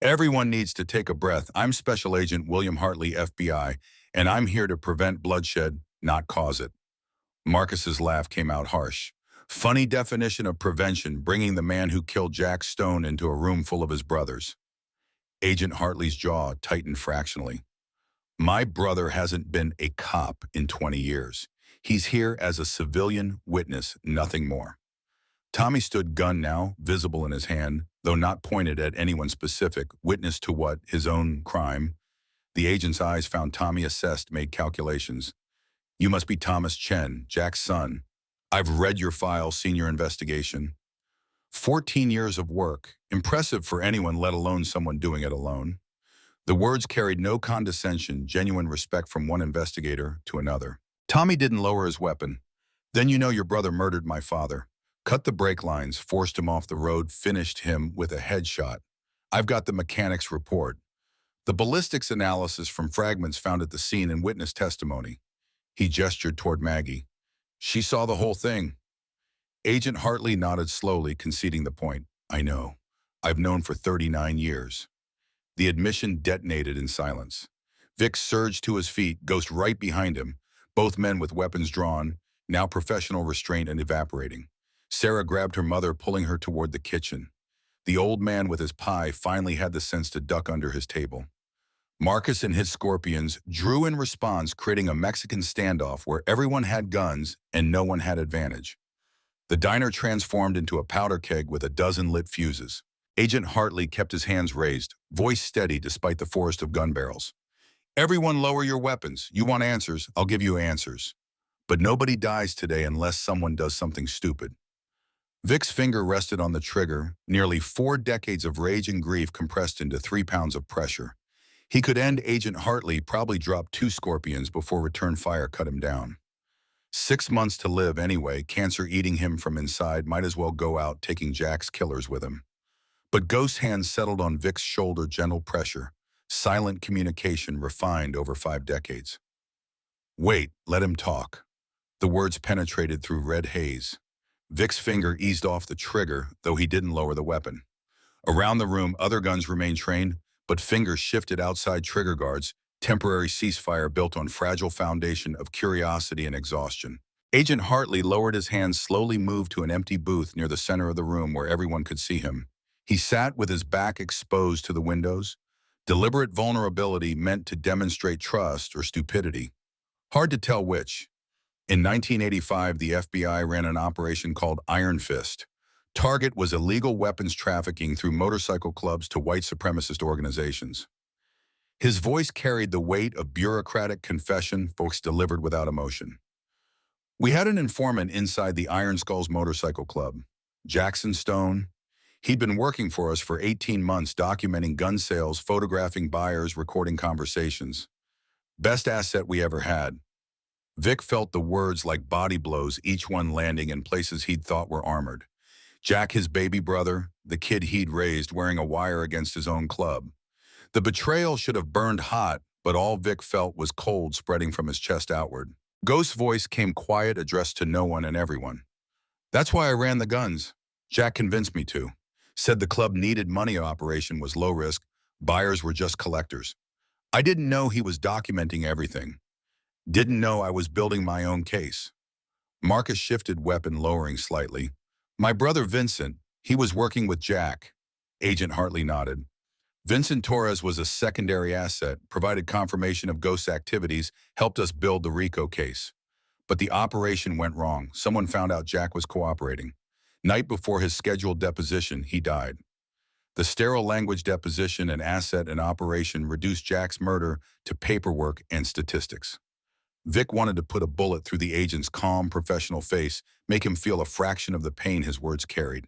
"Everyone needs to take a breath. I'm Special Agent William Hartley, FBI, and I'm here to prevent bloodshed, not cause it." Marcus's laugh came out harsh. Funny definition of prevention, bringing the man who killed Jack Stone into a room full of his brothers. Agent Hartley's jaw tightened fractionally. "My brother hasn't been a cop in 20 years. He's here as a civilian witness, nothing more." Tommy stood, gun now, visible in his hand, though not pointed at anyone specific, witness to what? His own crime. The agent's eyes found Tommy assessed, made calculations. "You must be Thomas Chen, Jack's son. I've read your file, senior investigation. 14 years of work. Impressive for anyone, let alone someone doing it alone." The words carried no condescension, genuine respect from one investigator to another. Tommy didn't lower his weapon. "Then you know your brother murdered my father. Cut the brake lines, forced him off the road, finished him with a headshot. I've got the mechanics report. The ballistics analysis from fragments found at the scene and witness testimony." He gestured toward Maggie. "She saw the whole thing." Agent Hartley nodded slowly, conceding the point. "I know. I've known for 39 years. The admission detonated in silence. Vic surged to his feet, Ghost right behind him, both men with weapons drawn, now professional restraint and evaporating. Sarah grabbed her mother, pulling her toward the kitchen. The old man with his pie finally had the sense to duck under his table. Marcus and his Scorpions drew in response, creating a Mexican standoff where everyone had guns and no one had advantage. The diner transformed into a powder keg with a dozen lit fuses. Agent Hartley kept his hands raised, voice steady despite the forest of gun barrels. "Everyone lower your weapons. You want answers, I'll give you answers. But nobody dies today unless someone does something stupid." Vic's finger rested on the trigger, nearly 4 decades of rage and grief compressed into 3 pounds of pressure. He could end Agent Hartley, probably drop 2 Scorpions before return fire cut him down. 6 months to live anyway, cancer eating him from inside, might as well go out taking Jack's killers with him. But Ghost's hand settled on Vic's shoulder, gentle pressure, silent communication refined over 5 decades. "Wait, let him talk." The words penetrated through red haze. Vic's finger eased off the trigger, though he didn't lower the weapon. Around the room, other guns remained trained, but fingers shifted outside trigger guards, temporary ceasefire built on fragile foundation of curiosity and exhaustion. Agent Hartley lowered his hands, slowly moved to an empty booth near the center of the room where everyone could see him. He sat with his back exposed to the windows, deliberate vulnerability meant to demonstrate trust or stupidity. Hard to tell which. In 1985, the FBI ran an operation called Iron Fist. Target was illegal weapons trafficking through motorcycle clubs to white supremacist organizations. His voice carried the weight of bureaucratic confession, folks delivered without emotion. "We had an informant inside the Iron Skulls Motorcycle Club, Jackson Stone. He'd been working for us for 18 months, documenting gun sales, photographing buyers, recording conversations. Best asset we ever had." Vic felt the words like body blows, each one landing in places he'd thought were armored. Jack, his baby brother, the kid he'd raised wearing a wire against his own club. The betrayal should have burned hot, but all Vic felt was cold spreading from his chest outward. Ghost's voice came quiet, addressed to no one and everyone. That's why I ran the guns. Jack convinced me to. Said the club needed money, operation was low risk, buyers were just collectors. I didn't know he was documenting everything. Didn't know I was building my own case. Marcus shifted weapon, lowering slightly. My brother Vincent, he was working with Jack. Agent Hartley nodded. Vincent Torres was a secondary asset, provided confirmation of Ghost's activities, helped us build the RICO case. But the operation went wrong. Someone found out Jack was cooperating. Night before his scheduled deposition, he died. The sterile language deposition and asset and operation reduced Jack's murder to paperwork and statistics. Vic wanted to put a bullet through the agent's calm, professional face, make him feel a fraction of the pain his words carried.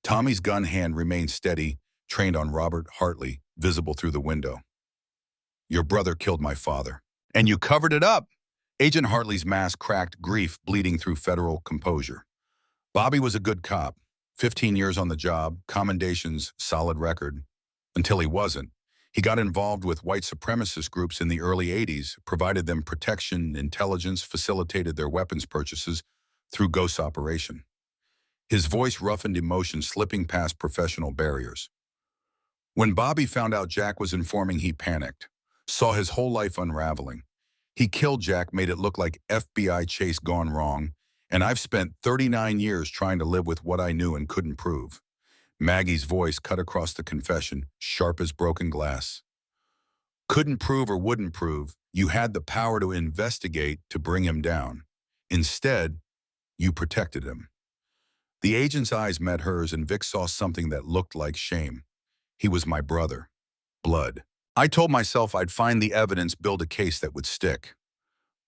Tommy's gun hand remained steady, trained on Robert Hartley, visible through the window. Your brother killed my father. And you covered it up. Agent Hartley's mask cracked, grief bleeding through federal composure. Bobby was a good cop. 15 years on the job, commendations, solid record. Until he wasn't. He got involved with white supremacist groups in the early 80s, provided them protection, intelligence, facilitated their weapons purchases through Ghost's operation. His voice roughened emotion, slipping past professional barriers. When Bobby found out Jack was informing, he panicked, saw his whole life unraveling. He killed Jack, made it look like FBI chase gone wrong, and I've spent 39 years trying to live with what I knew and couldn't prove. Maggie's voice cut across the confession, sharp as broken glass. Couldn't prove or wouldn't prove, you had the power to investigate, to bring him down. Instead, you protected him. The agent's eyes met hers, and Vic saw something that looked like shame. He was my brother. Blood. I told myself I'd find the evidence, build a case that would stick.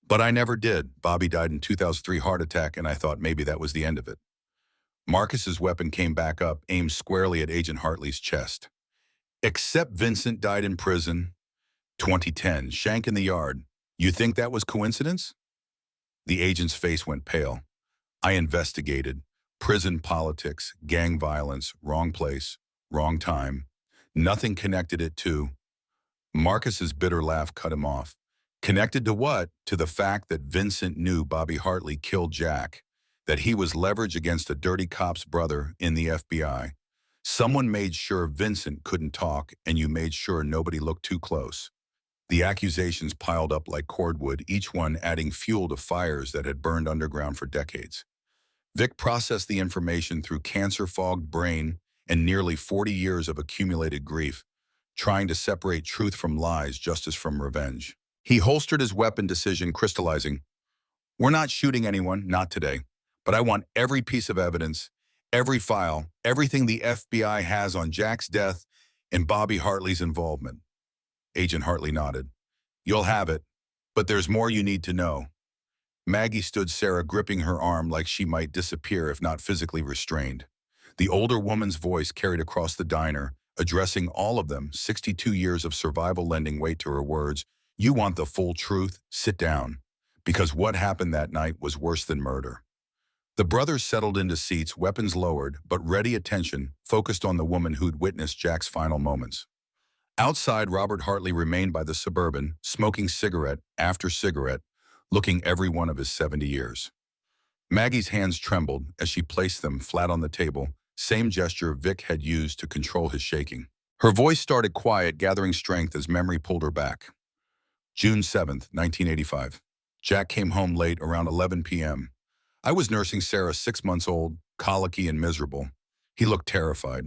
But I never did. Bobby died in 2003 heart attack, and I thought maybe that was the end of it. Marcus's weapon came back up, aimed squarely at Agent Hartley's chest. Except Vincent died in prison. 2010, shank in the yard. You think that was coincidence? The agent's face went pale. I investigated. Prison politics, gang violence, wrong place, wrong time. Nothing connected it to. Marcus's bitter laugh cut him off. Connected to what? To the fact that Vincent knew Bobby Hartley killed Jack, that he was leverage against a dirty cop's brother in the FBI. Someone made sure Vincent couldn't talk, and you made sure nobody looked too close. The accusations piled up like cordwood, each one adding fuel to fires that had burned underground for decades. Vic processed the information through cancer-fogged brain and nearly 40 years of accumulated grief, trying to separate truth from lies, justice from revenge. He holstered his weapon, decision crystallizing. We're not shooting anyone, not today, but I want every piece of evidence, every file, everything the FBI has on Jack's death and Bobby Hartley's involvement. Agent Hartley nodded. You'll have it, but there's more you need to know. Maggie stood, Sarah gripping her arm like she might disappear if not physically restrained. The older woman's voice carried across the diner, addressing all of them, 62 years of survival lending weight to her words. You want the full truth? Sit down. Because what happened that night was worse than murder. The brothers settled into seats, weapons lowered, but ready attention, focused on the woman who'd witnessed Jack's final moments. Outside, Robert Hartley remained by the Suburban, smoking cigarette after cigarette, looking every one of his 70 years. Maggie's hands trembled as she placed them flat on the table, same gesture Vic had used to control his shaking. Her voice started quiet, gathering strength as memory pulled her back. June 7th, 1985. Jack came home late, around 11 p.m. I was nursing Sarah, 6 months old, colicky and miserable. He looked terrified.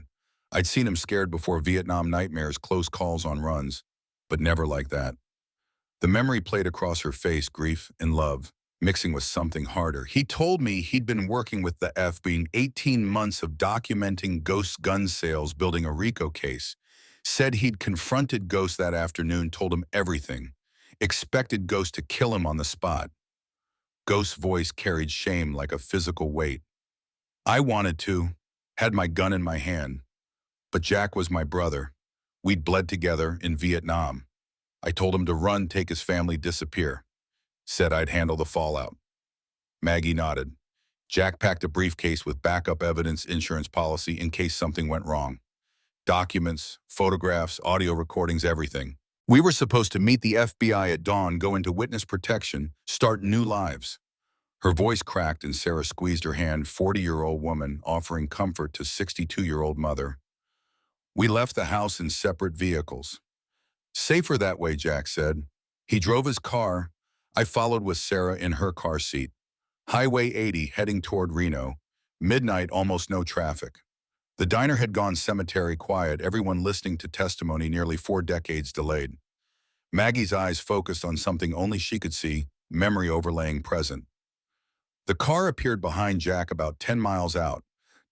I'd seen him scared before, Vietnam nightmares, close calls on runs, but never like that. The memory played across her face, grief and love, mixing with something harder. He told me he'd been working with the FBI, 18 months of documenting Ghost's gun sales, building a RICO case. Said he'd confronted Ghost that afternoon, told him everything. Expected Ghost to kill him on the spot. Ghost's voice carried shame like a physical weight. I wanted to, had my gun in my hand. But Jack was my brother. We'd bled together in Vietnam. I told him to run, take his family, disappear. Said I'd handle the fallout. Maggie nodded. Jack packed a briefcase with backup evidence insurance policy in case something went wrong. Documents, photographs, audio recordings, everything. We were supposed to meet the FBI at dawn, go into witness protection, start new lives. Her voice cracked and Sarah squeezed her hand, 40-year-old woman offering comfort to 62-year-old mother. We left the house in separate vehicles. Safer that way, Jack said. He drove his car. I followed with Sarah in her car seat. Highway 80 heading toward Reno. Midnight, almost no traffic. The diner had gone cemetery quiet, everyone listening to testimony nearly 4 decades delayed. Maggie's eyes focused on something only she could see, memory overlaying present. The car appeared behind Jack about 10 miles out.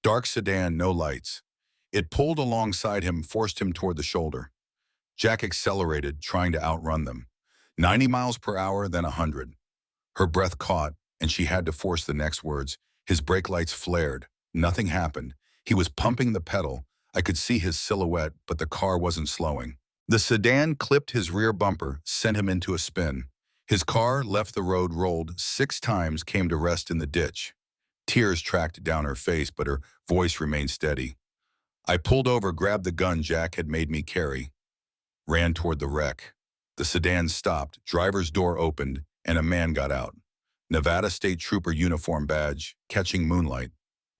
Dark sedan, no lights. It pulled alongside him, forced him toward the shoulder. Jack accelerated, trying to outrun them. 90 miles per hour, then 100. Her breath caught, and she had to force the next words. His brake lights flared. Nothing happened. He was pumping the pedal. I could see his silhouette, but the car wasn't slowing. The sedan clipped his rear bumper, sent him into a spin. His car left the road, rolled 6 times, came to rest in the ditch. Tears tracked down her face, but her voice remained steady. I pulled over, grabbed the gun Jack had made me carry, ran toward the wreck. The sedan stopped, driver's door opened, and a man got out. Nevada State Trooper uniform badge, catching moonlight,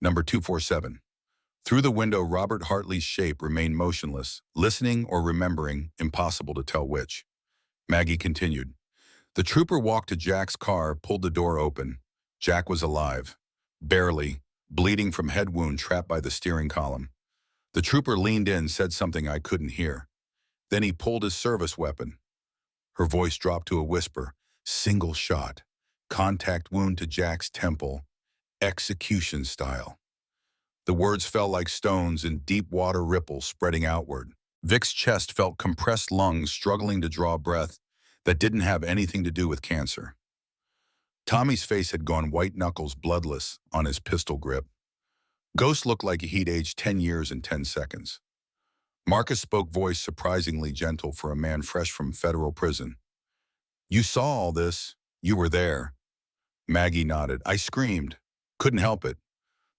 number 247. Through the window, Robert Hartley's shape remained motionless, listening or remembering, impossible to tell which. Maggie continued. The trooper walked to Jack's car, pulled the door open. Jack was alive, barely, bleeding from head wound trapped by the steering column. The trooper leaned in, said something I couldn't hear. Then he pulled his service weapon. Her voice dropped to a whisper. Single shot. Contact wound to Jack's temple. Execution style. The words fell like stones in deep water ripples spreading outward. Vic's chest felt compressed lungs struggling to draw breath that didn't have anything to do with cancer. Tommy's face had gone white knuckles bloodless on his pistol grip. Ghost looked like he'd aged 10 years in 10 seconds. Marcus spoke, voice surprisingly gentle for a man fresh from federal prison. You saw all this. You were there. Maggie nodded. I screamed. Couldn't help it.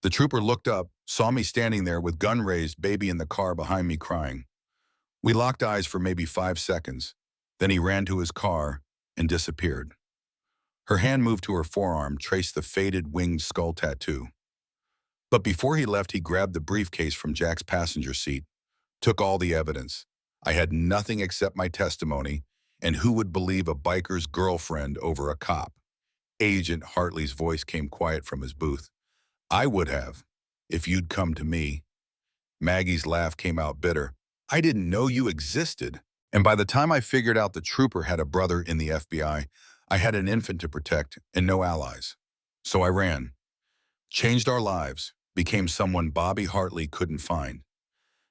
The trooper looked up, saw me standing there with gun raised, baby in the car behind me crying. We locked eyes for maybe 5 seconds. Then he ran to his car and disappeared. Her hand moved to her forearm, traced the faded winged skull tattoo. But before he left, he grabbed the briefcase from Jack's passenger seat, took all the evidence. I had nothing except my testimony, and who would believe a biker's girlfriend over a cop? Agent Hartley's voice came quiet from his booth. I would have, if you'd come to me. Maggie's laugh came out bitter. I didn't know you existed. And by the time I figured out the trooper had a brother in the FBI, I had an infant to protect and no allies. So I ran. Changed our lives, became someone Bobby Hartley couldn't find.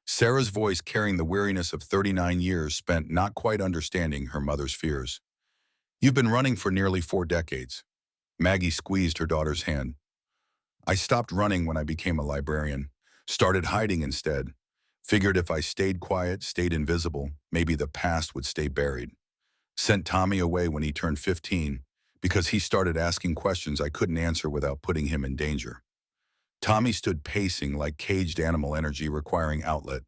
Sarah's voice carrying the weariness of 39 years spent not quite understanding her mother's fears. You've been running for nearly 4 decades. Maggie squeezed her daughter's hand. I stopped running when I became a librarian, started hiding instead. Figured if I stayed quiet, stayed invisible, maybe the past would stay buried. Sent Tommy away when he turned 15 because he started asking questions I couldn't answer without putting him in danger. Tommy stood pacing like caged animal energy requiring outlet.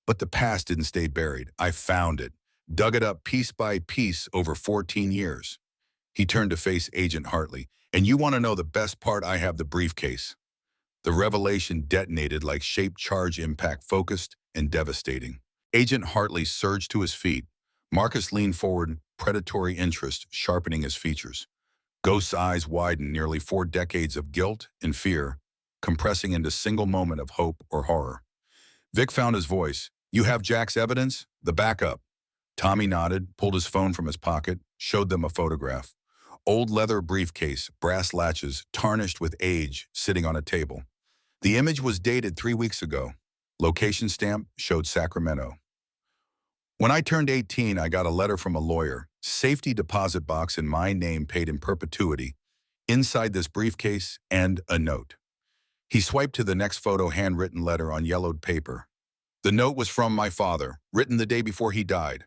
But the past didn't stay buried. I found it, dug it up piece by piece over 14 years. He turned to face Agent Hartley. And you want to know the best part? I have the briefcase. The revelation detonated like shaped charge impact, focused and devastating. Agent Hartley surged to his feet. Marcus leaned forward, predatory interest sharpening his features. Ghost's eyes widened, nearly 4 decades of guilt and fear, compressing into a single moment of hope or horror. Vic found his voice. You have Jack's evidence? The backup. Tommy nodded, pulled his phone from his pocket, showed them a photograph. Old leather briefcase, brass latches, tarnished with age, sitting on a table. The image was dated 3 weeks ago. Location stamp showed Sacramento. When I turned 18, I got a letter from a lawyer. Safety deposit box in my name paid in perpetuity. Inside this briefcase, and a note. He swiped to the next photo, handwritten letter on yellowed paper. The note was from my father, written the day before he died.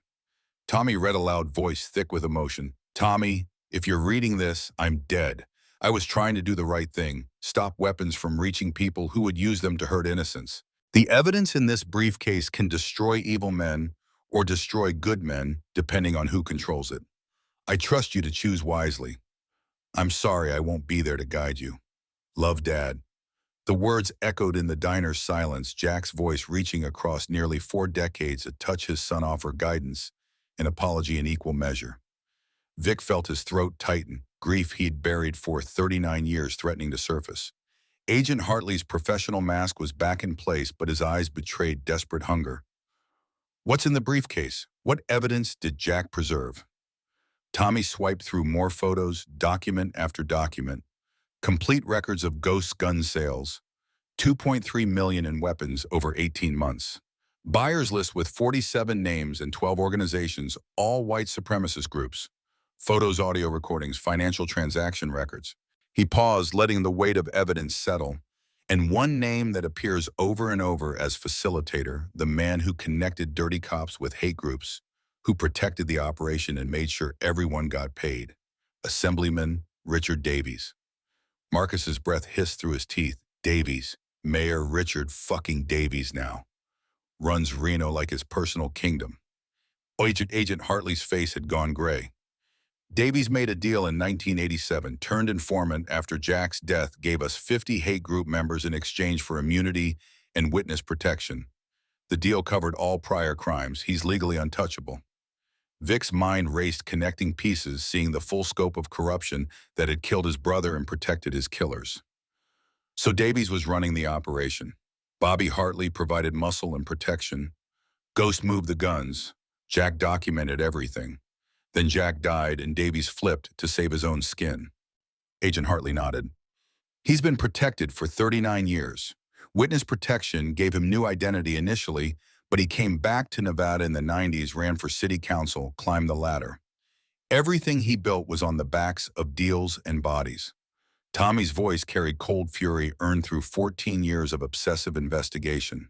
Tommy read aloud, voice thick with emotion. Tommy, if you're reading this, I'm dead. I was trying to do the right thing, stop weapons from reaching people who would use them to hurt innocents. The evidence in this briefcase can destroy evil men or destroy good men, depending on who controls it. I trust you to choose wisely. I'm sorry I won't be there to guide you. Love, Dad. The words echoed in the diner's silence, Jack's voice reaching across nearly 4 decades to touch his son offer guidance and apology in equal measure. Vic felt his throat tighten, grief he'd buried for 39 years threatening to surface. Agent Hartley's professional mask was back in place, but his eyes betrayed desperate hunger. What's in the briefcase? What evidence did Jack preserve? Tommy swiped through more photos, document after document, complete records of ghost gun sales, 2.3 million in weapons over 18 months. Buyers list with 47 names and 12 organizations, all white supremacist groups. Photos, audio recordings, financial transaction records. He paused, letting the weight of evidence settle. And one name that appears over and over as facilitator, the man who connected dirty cops with hate groups, who protected the operation and made sure everyone got paid. Assemblyman Richard Davies. Marcus's breath hissed through his teeth. Davies. Mayor Richard fucking Davies now. Runs Reno like his personal kingdom. Agent Hartley's face had gone gray. Davies made a deal in 1987, turned informant after Jack's death, gave us 50 hate group members in exchange for immunity and witness protection. The deal covered all prior crimes. He's legally untouchable. Vic's mind raced, connecting pieces, seeing the full scope of corruption that had killed his brother and protected his killers. So Davies was running the operation. Bobby Hartley provided muscle and protection. Ghost moved the guns. Jack documented everything. Then Jack died and Davies flipped to save his own skin. Agent Hartley nodded. He's been protected for 39 years. Witness protection gave him new identity initially, but he came back to Nevada in the 90s, ran for city council, climbed the ladder. Everything he built was on the backs of deals and bodies. Tommy's voice carried cold fury earned through 14 years of obsessive investigation.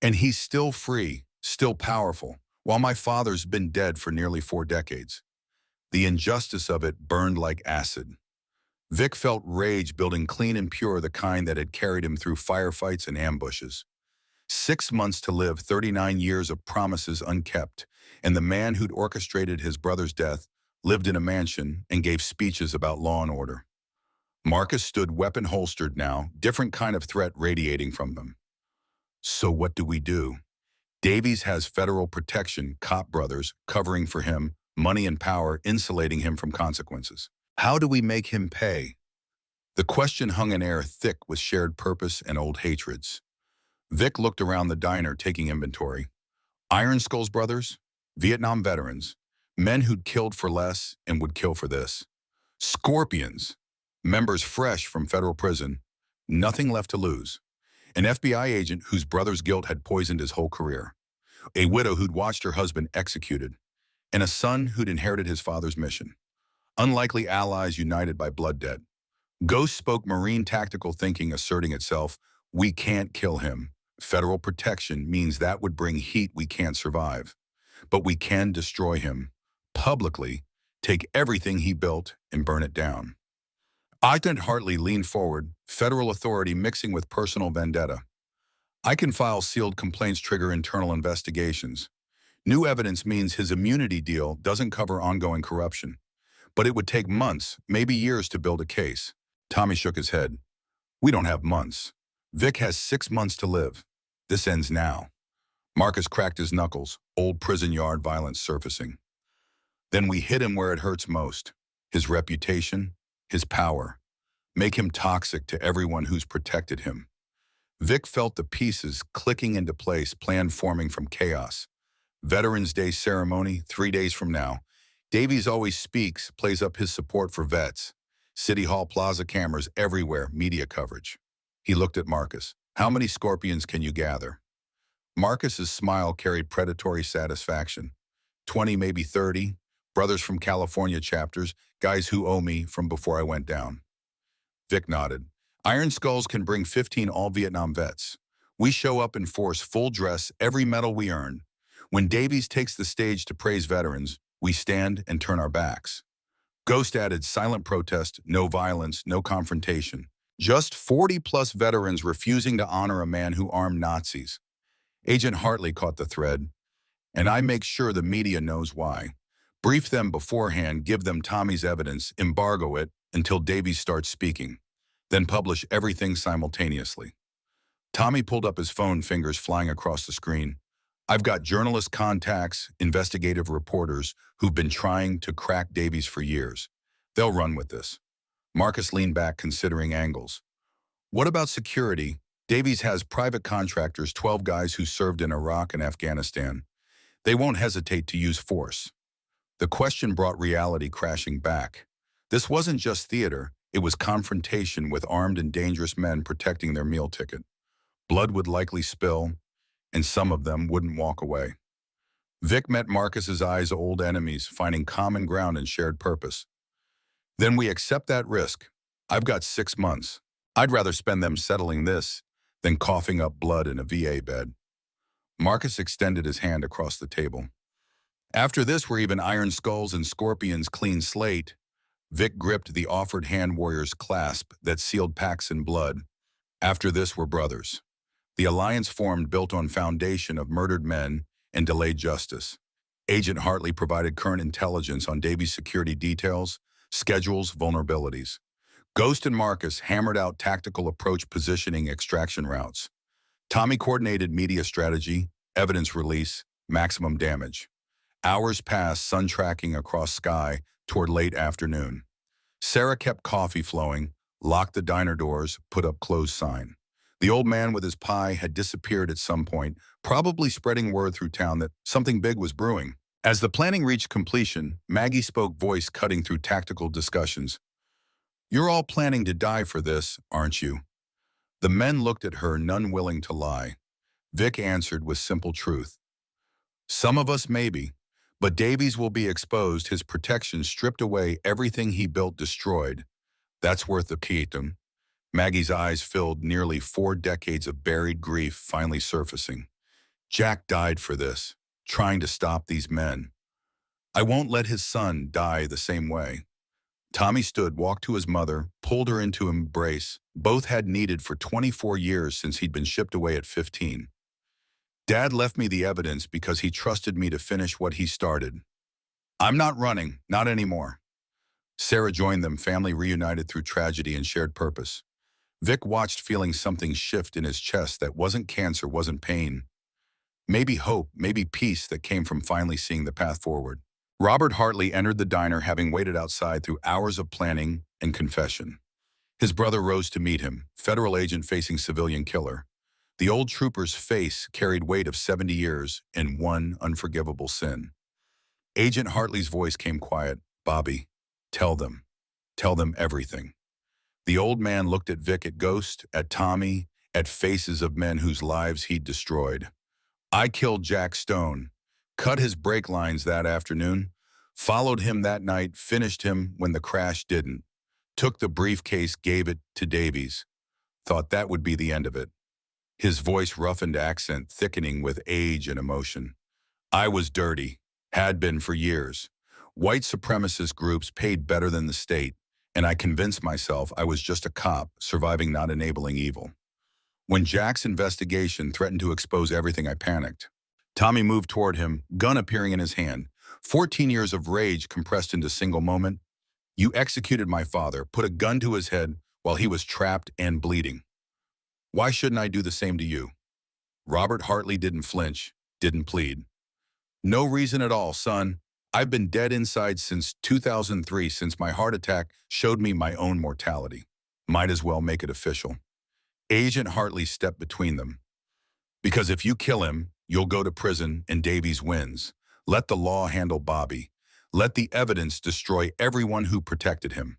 And he's still free, still powerful, while my father's been dead for nearly 4 decades. The injustice of it burned like acid. Vic felt rage building clean and pure, the kind that had carried him through firefights and ambushes. 6 months to live, 39 years of promises unkept, and the man who'd orchestrated his brother's death lived in a mansion and gave speeches about law and order. Marcus stood weapon holstered now, different kind of threat radiating from them. So what do? Davies has federal protection, cop brothers covering for him, money and power insulating him from consequences. How do we make him pay? The question hung in air, thick with shared purpose and old hatreds. Vic looked around the diner, taking inventory. Iron Skull's brothers, Vietnam veterans, men who'd killed for less and would kill for this. Scorpions, members fresh from federal prison, nothing left to lose. An FBI agent whose brother's guilt had poisoned his whole career. A widow who'd watched her husband executed. And a son who'd inherited his father's mission. Unlikely allies united by blood debt. Ghost spoke Marine tactical thinking asserting itself. We can't kill him. Federal protection means that would bring heat we can't survive. But we can destroy him. Publicly, take everything he built and burn it down. Agent Hartley leaned forward, federal authority mixing with personal vendetta. I can file sealed complaints, trigger internal investigations. New evidence means his immunity deal doesn't cover ongoing corruption. But it would take months, maybe years to build a case. Tommy shook his head. We don't have months. Vic has 6 months to live. This ends now. Marcus cracked his knuckles, old prison yard violence surfacing. Then we hit him where it hurts most. His reputation, his power. Make him toxic to everyone who's protected him. Vic felt the pieces clicking into place, plan forming from chaos. Veterans Day ceremony, 3 days from now. Davies always speaks, plays up his support for vets. City Hall Plaza cameras everywhere, media coverage. He looked at Marcus. How many scorpions can you gather? Marcus's smile carried predatory satisfaction. 20, maybe 30. Brothers from California chapters, guys who owe me from before I went down. Vic nodded. Iron Skulls can bring 15 all-Vietnam vets. We show up in force, full dress, every medal we earn. When Davies takes the stage to praise veterans, we stand and turn our backs. Ghost added silent protest, no violence, no confrontation. Just 40-plus veterans refusing to honor a man who armed Nazis. Agent Hartley caught the thread, and I make sure the media knows why. Brief them beforehand, give them Tommy's evidence, embargo it until Davies starts speaking. Then publish everything simultaneously. Tommy pulled up his phone, fingers flying across the screen. I've got journalist contacts, investigative reporters who've been trying to crack Davies for years. They'll run with this. Marcus leaned back, considering angles. What about security? Davies has private contractors, 12 guys who served in Iraq and Afghanistan. They won't hesitate to use force. The question brought reality crashing back. This wasn't just theater, it was confrontation with armed and dangerous men protecting their meal ticket. Blood would likely spill, and some of them wouldn't walk away. Vic met Marcus's eyes, old enemies, finding common ground and shared purpose. Then we accept that risk. I've got 6 months. I'd rather spend them settling this than coughing up blood in a VA bed. Marcus extended his hand across the table. After this, we're even Iron Skulls and Scorpions, clean slate. Vic gripped the offered hand warrior's clasp that sealed pacts in blood. After this, we're brothers. The alliance formed built on foundation of murdered men and delayed justice. Agent Hartley provided current intelligence on Davies' security details, schedules, vulnerabilities. Ghost and Marcus hammered out tactical approach, positioning, extraction routes. Tommy coordinated media strategy, evidence release, maximum damage. Hours passed, sun tracking across sky toward late afternoon. Sarah kept coffee flowing, locked the diner doors, put up closed sign. The old man with his pie had disappeared at some point, probably spreading word through town that something big was brewing. As the planning reached completion, Maggie spoke, voice cutting through tactical discussions. You're all planning to die for this, aren't you? The men looked at her, none willing to lie. Vic answered with simple truth. Some of us maybe, but Davies will be exposed, his protection stripped away, everything he built destroyed. That's worth the keatum. Maggie's eyes filled, nearly 4 decades of buried grief finally surfacing. Jack died for this, trying to stop these men. I won't let his son die the same way. Tommy stood, walked to his mother, pulled her into an embrace. Both had needed for 24 years since he'd been shipped away at 15. Dad left me the evidence because he trusted me to finish what he started. I'm not running, not anymore. Sarah joined them, family reunited through tragedy and shared purpose. Vic watched, feeling something shift in his chest that wasn't cancer, wasn't pain. Maybe hope, maybe peace that came from finally seeing the path forward. Robert Hartley entered the diner, having waited outside through hours of planning and confession. His brother rose to meet him, federal agent facing civilian killer. The old trooper's face carried weight of 70 years and one unforgivable sin. Agent Hartley's voice came quiet. Bobby, tell them everything. The old man looked at Vic, at Ghost, at Tommy, at faces of men whose lives he'd destroyed. I killed Jack Stone, cut his brake lines that afternoon, followed him that night, finished him when the crash didn't, took the briefcase, gave it to Davies, thought that would be the end of it. His voice roughened, accent thickening with age and emotion. I was dirty, had been for years. White supremacist groups paid better than the state, and I convinced myself I was just a cop, surviving, not enabling evil. When Jack's investigation threatened to expose everything, I panicked. Tommy moved toward him, gun appearing in his hand. 14 years of rage compressed into a single moment. You executed my father, put a gun to his head while he was trapped and bleeding. Why shouldn't I do the same to you? Robert Hartley didn't flinch, didn't plead. No reason at all, son. I've been dead inside since 2003, since my heart attack showed me my own mortality. Might as well make it official. Agent Hartley stepped between them. Because if you kill him, you'll go to prison and Davies wins. Let the law handle Bobby. Let the evidence destroy everyone who protected him.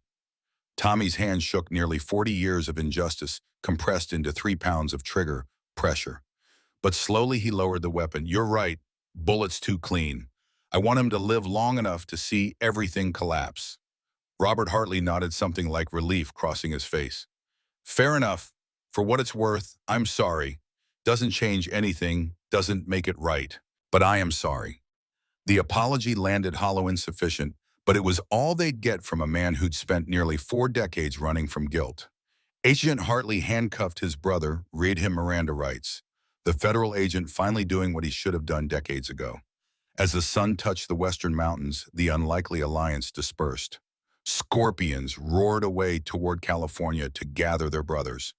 Tommy's hand shook, nearly 40 years of injustice compressed into 3 pounds of trigger pressure. But slowly he lowered the weapon. You're right, bullets too clean. I want him to live long enough to see everything collapse. Robert Hartley nodded, something like relief crossing his face. Fair enough. For what it's worth, I'm sorry. Doesn't change anything, doesn't make it right. But I am sorry. The apology landed hollow, insufficient, But it was all they'd get from a man who'd spent nearly 4 decades running from guilt. Agent Hartley handcuffed his brother, read him Miranda rights, the federal agent finally doing what he should have done decades ago. As the sun touched the western mountains, the unlikely alliance dispersed. Scorpions roared away toward California to gather their brothers.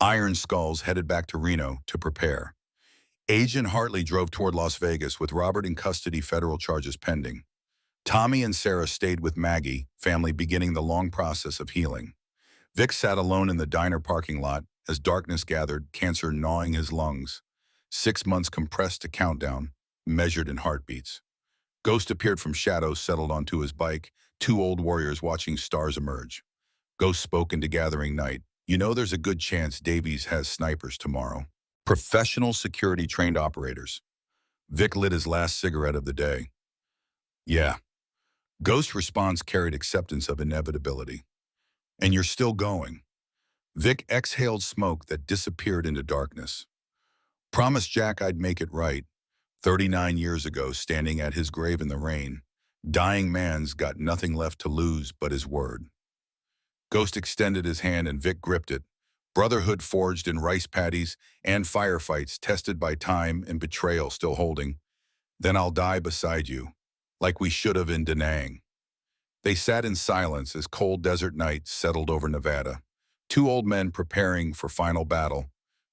Iron Skulls headed back to Reno to prepare. Agent Hartley drove toward Las Vegas with Robert in custody, federal charges pending. Tommy and Sarah stayed with Maggie, family beginning the long process of healing. Vic sat alone in the diner parking lot as darkness gathered, cancer gnawing his lungs. 6 months compressed to countdown, measured in heartbeats. Ghost appeared from shadows, settled onto his bike, 2 old warriors watching stars emerge. Ghost spoke into gathering night. You know there's a good chance Davies has snipers tomorrow. Professional security-trained operators. Vic lit his last cigarette of the day. Yeah. Ghost's response carried acceptance of inevitability. And you're still going. Vic exhaled smoke that disappeared into darkness. Promised Jack I'd make it right. 39 years ago, standing at his grave in the rain. Dying man's got nothing left to lose but his word. Ghost extended his hand and Vic gripped it. Brotherhood forged in rice paddies and firefights tested by time and betrayal still holding. Then I'll die beside you, like we should have in Da Nang. They sat in silence as cold desert night settled over Nevada. 2 old men preparing for final battle,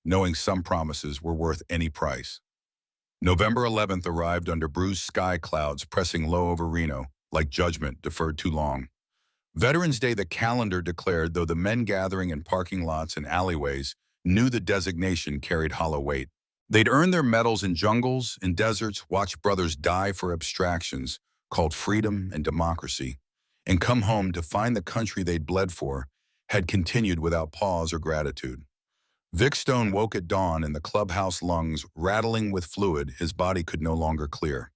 knowing some promises were worth any price. November 11th arrived under bruised sky clouds pressing low over Reno, like judgment deferred too long. Veterans Day, the calendar declared, though the men gathering in parking lots and alleyways knew the designation carried hollow weight. They'd earned their medals in jungles and deserts, watched brothers die for abstractions called freedom and democracy, and come home to find the country they'd bled for had continued without pause or gratitude. Vic Stone woke at dawn in the clubhouse lungs rattling with fluid his body could no longer clear.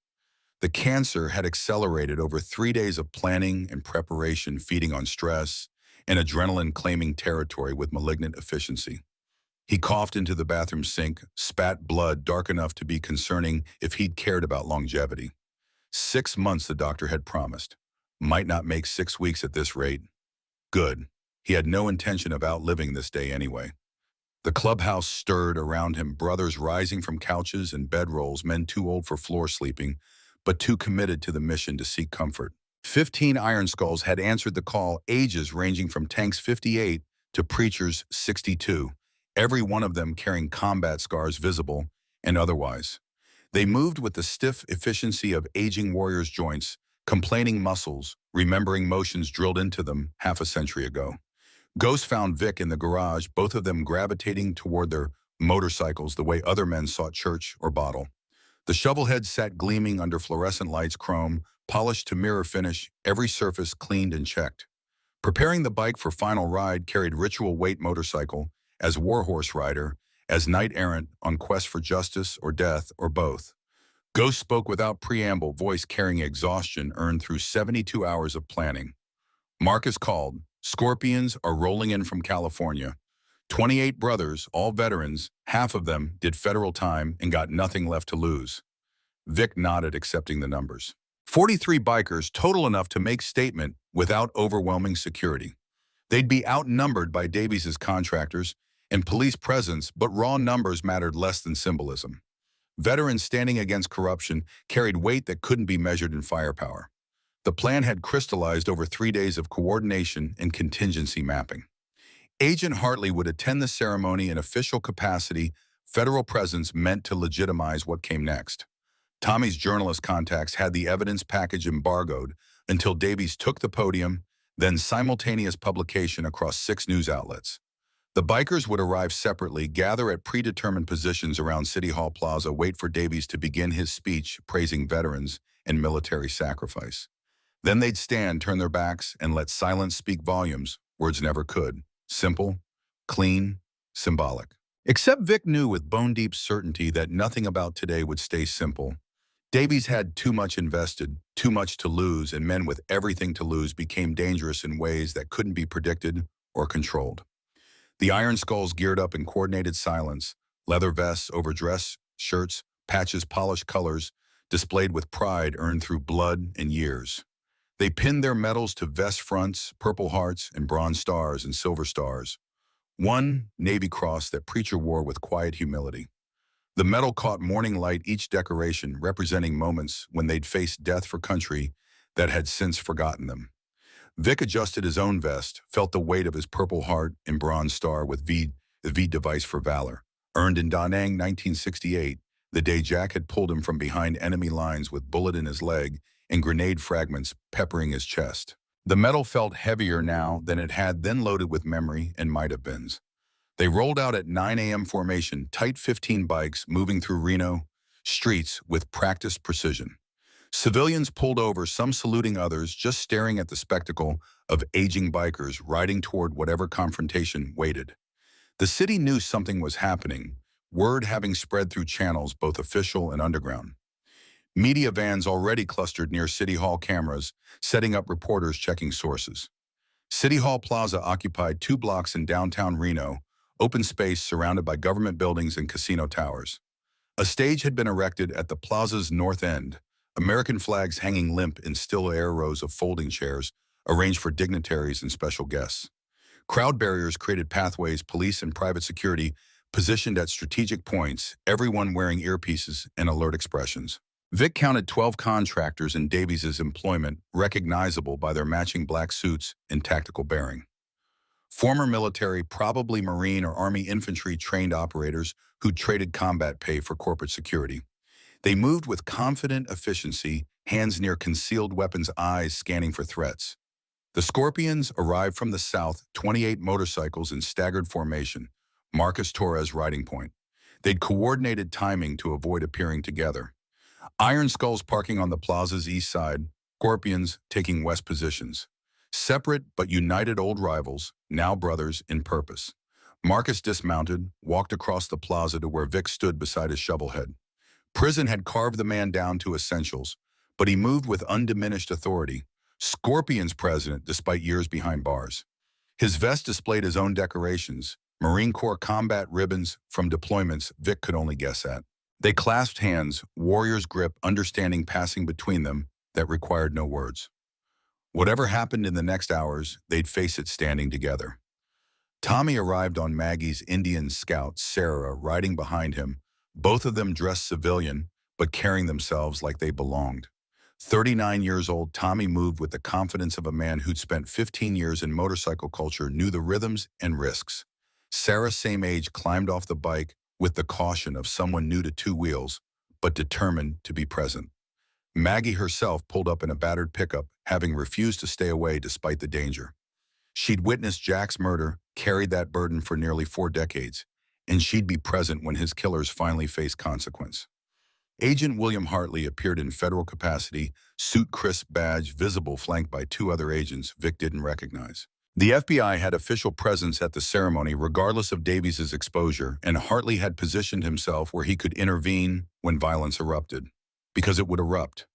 The cancer had accelerated over 3 days of planning and preparation, feeding on stress and adrenaline, claiming territory with malignant efficiency. He coughed into the bathroom sink, spat blood dark enough to be concerning if he'd cared about longevity. 6 months, the doctor had promised. Might not make 6 weeks at this rate. Good. He had no intention of outliving this day anyway. The clubhouse stirred around him, brothers rising from couches and bedrolls, men too old for floor sleeping, but too committed to the mission to seek comfort. 15 Iron Skulls had answered the call, ages ranging from Tank's 58 to Preacher's 62, every one of them carrying combat scars, visible and otherwise. They moved with the stiff efficiency of aging warriors' joints, complaining muscles, remembering motions drilled into them half a century ago. Ghost found Vic in the garage, both of them gravitating toward their motorcycles the way other men sought church or bottle. The shovelhead sat gleaming under fluorescent lights, chrome, polished to mirror finish, every surface cleaned and checked. Preparing the bike for final ride carried ritual weight motorcycle, as warhorse rider, as knight-errant on quest for justice or death or both. Ghost spoke without preamble, voice carrying exhaustion earned through 72 hours of planning. Marcus called. Scorpions are rolling in from California. 28 brothers, all veterans, half of them did federal time and got nothing left to lose. Vic nodded, accepting the numbers. 43 bikers, total enough to make statement without overwhelming security. They'd be outnumbered by Davies's contractors and police presence, but raw numbers mattered less than symbolism. Veterans standing against corruption carried weight that couldn't be measured in firepower. The plan had crystallized over 3 days of coordination and contingency mapping. Agent Hartley would attend the ceremony in official capacity, federal presence meant to legitimize what came next. Tommy's journalist contacts had the evidence package embargoed until Davies took the podium, then simultaneous publication across 6 news outlets. The bikers would arrive separately, gather at predetermined positions around City Hall Plaza, wait for Davies to begin his speech praising veterans and military sacrifice. Then they'd stand, turn their backs, and let silence speak volumes words never could. Simple, clean, symbolic. Except Vic knew with bone-deep certainty that nothing about today would stay simple. Davies had too much invested, too much to lose, and men with everything to lose became dangerous in ways that couldn't be predicted or controlled. The Iron Skulls geared up in coordinated silence, leather vests, overdress shirts, patches, polished colors, displayed with pride earned through blood and years. They pinned their medals to vest fronts, Purple Hearts, and Bronze Stars and Silver Stars. One Navy Cross that preacher wore with quiet humility. The medal caught morning light, each decoration representing moments when they'd faced death for country that had since forgotten them. Vic adjusted his own vest, felt the weight of his Purple Heart and Bronze Star with the V device for valor. Earned in Da Nang, 1968, the day Jack had pulled him from behind enemy lines with bullet in his leg and grenade fragments peppering his chest. The metal felt heavier now than it had then, loaded with memory and might-have-beens. They rolled out at 9 a.m. formation, tight 15 bikes moving through Reno streets with practiced precision. Civilians pulled over, some saluting, others just staring at the spectacle of aging bikers riding toward whatever confrontation waited. The city knew something was happening, word having spread through channels both official and underground. Media vans already clustered near City Hall, cameras setting up, reporters checking sources. City Hall Plaza occupied 2 blocks in downtown Reno, open space surrounded by government buildings and casino towers. A stage had been erected at the plaza's north end, American flags hanging limp in still air, rows of folding chairs arranged for dignitaries and special guests. Crowd barriers created pathways, police and private security positioned at strategic points, everyone wearing earpieces and alert expressions. Vic counted 12 contractors in Davies's employment, recognizable by their matching black suits and tactical bearing. Former military, probably Marine or Army infantry trained operators who traded combat pay for corporate security. They moved with confident efficiency, hands near concealed weapons, eyes scanning for threats. The Scorpions arrived from the south, 28 motorcycles in staggered formation, Marcus Torres riding point. They'd coordinated timing to avoid appearing together. Iron Skulls parking on the plaza's east side, Scorpions taking west positions. Separate but united old rivals, now brothers in purpose. Marcus dismounted, walked across the plaza to where Vic stood beside his shovelhead. Prison had carved the man down to essentials, but he moved with undiminished authority. Scorpion's president, despite years behind bars. His vest displayed his own decorations, Marine Corps combat ribbons from deployments Vic could only guess at. They clasped hands, warrior's grip, understanding passing between them that required no words. Whatever happened in the next hours, they'd face it standing together. Tommy arrived on Maggie's Indian scout, Sarah, riding behind him, both of them dressed civilian, but carrying themselves like they belonged. 39 years old, Tommy moved with the confidence of a man who'd spent 15 years in motorcycle culture, knew the rhythms and risks. Sarah, same age, climbed off the bike with the caution of someone new to 2 wheels, but determined to be present. Maggie herself pulled up in a battered pickup, having refused to stay away despite the danger. She'd witnessed Jack's murder, carried that burden for nearly 4 decades, and she'd be present when his killers finally faced consequence. Agent William Hartley appeared in federal capacity, suit crisp, badge visible, flanked by 2 other agents Vic didn't recognize. The FBI had official presence at the ceremony regardless of Davies's exposure, and Hartley had positioned himself where he could intervene when violence erupted. Because it would erupt.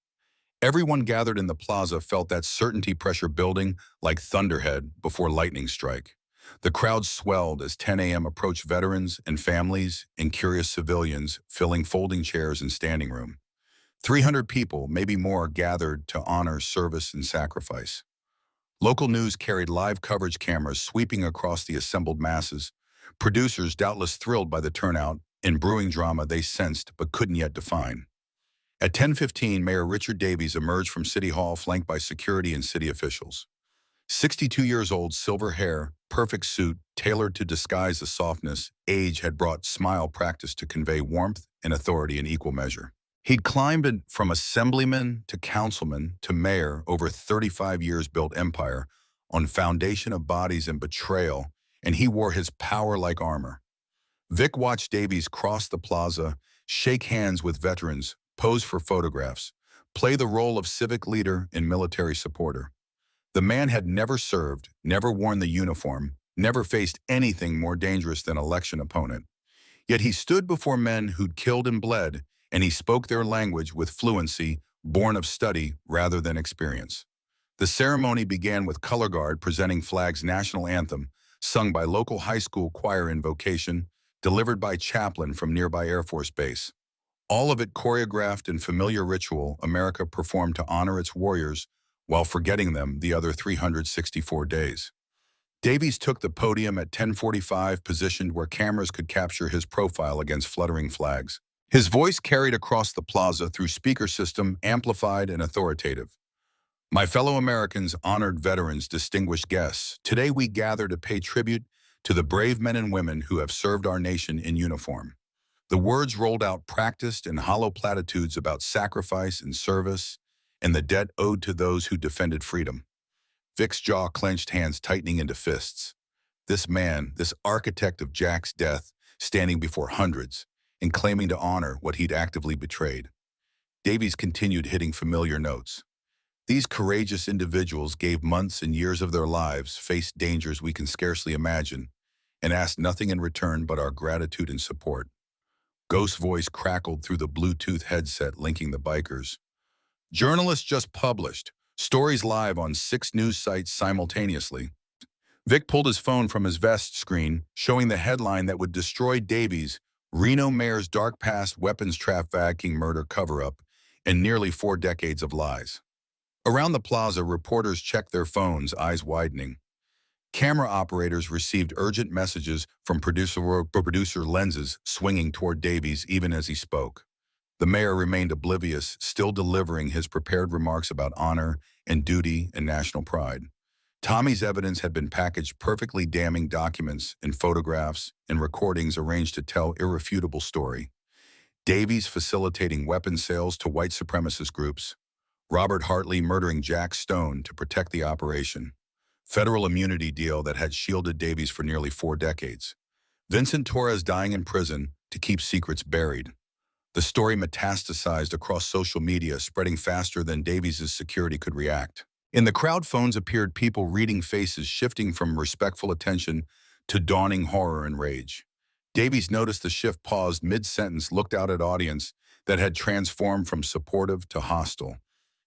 Everyone gathered in the plaza felt that certainty pressure building like thunderhead before lightning strike. The crowd swelled as 10 a.m. approached, veterans and families and curious civilians filling folding chairs and standing room. 300 people, maybe more, gathered to honor service and sacrifice. Local news carried live coverage cameras sweeping across the assembled masses, producers doubtless thrilled by the turnout and brewing drama they sensed but couldn't yet define. At 10:15, Mayor Richard Davies emerged from City Hall flanked by security and city officials. 62 years old, silver hair, perfect suit, tailored to disguise the softness, age had brought smile practice to convey warmth and authority in equal measure. He'd climbed from assemblyman to councilman to mayor over 35 years, built empire on foundation of bodies and betrayal, and he wore his power like armor. Vic watched Davies cross the plaza, shake hands with veterans, pose for photographs, play the role of civic leader and military supporter. The man had never served, never worn the uniform, never faced anything more dangerous than election opponent. Yet he stood before men who'd killed and bled, and he spoke their language with fluency, born of study rather than experience. The ceremony began with color guard presenting flag's national anthem, sung by local high school choir invocation, delivered by chaplain from nearby Air Force Base. All of it choreographed in familiar ritual America performed to honor its warriors while forgetting them the other 364 days. Davies took the podium at 10:45, positioned where cameras could capture his profile against fluttering flags. His voice carried across the plaza through speaker system, amplified and authoritative. My fellow Americans, honored veterans, distinguished guests, today we gather to pay tribute to the brave men and women who have served our nation in uniform. The words rolled out practiced in hollow platitudes about sacrifice and service and the debt owed to those who defended freedom. Vic's jaw clenched, hands tightening into fists. This man, this architect of Jack's death, standing before hundreds and claiming to honor what he'd actively betrayed. Davies continued, hitting familiar notes. These courageous individuals gave months and years of their lives, faced dangers we can scarcely imagine, and asked nothing in return but our gratitude and support. Ghost's voice crackled through the Bluetooth headset linking the bikers. Journalists just published stories live on 6 news sites simultaneously. Vic pulled his phone from his vest screen, showing the headline that would destroy Davies, Reno mayor's dark past, weapons trafficking, murder cover-up, and nearly 4 decades of lies. Around the plaza, reporters checked their phones, eyes widening. Camera operators received urgent messages from producer lenses swinging toward Davies even as he spoke. The mayor remained oblivious, still delivering his prepared remarks about honor and duty and national pride. Tommy's evidence had been packaged perfectly, damning documents and photographs and recordings arranged to tell irrefutable story. Davies facilitating weapons sales to white supremacist groups. Robert Hartley murdering Jack Stone to protect the operation. Federal immunity deal that had shielded Davies for nearly 4 decades. Vincent Torres dying in prison to keep secrets buried. The story metastasized across social media, spreading faster than Davies' security could react. In the crowd, phones appeared, people reading faces, shifting from respectful attention to dawning horror and rage. Davies noticed the shift, paused mid-sentence, looked out at audience that had transformed from supportive to hostile.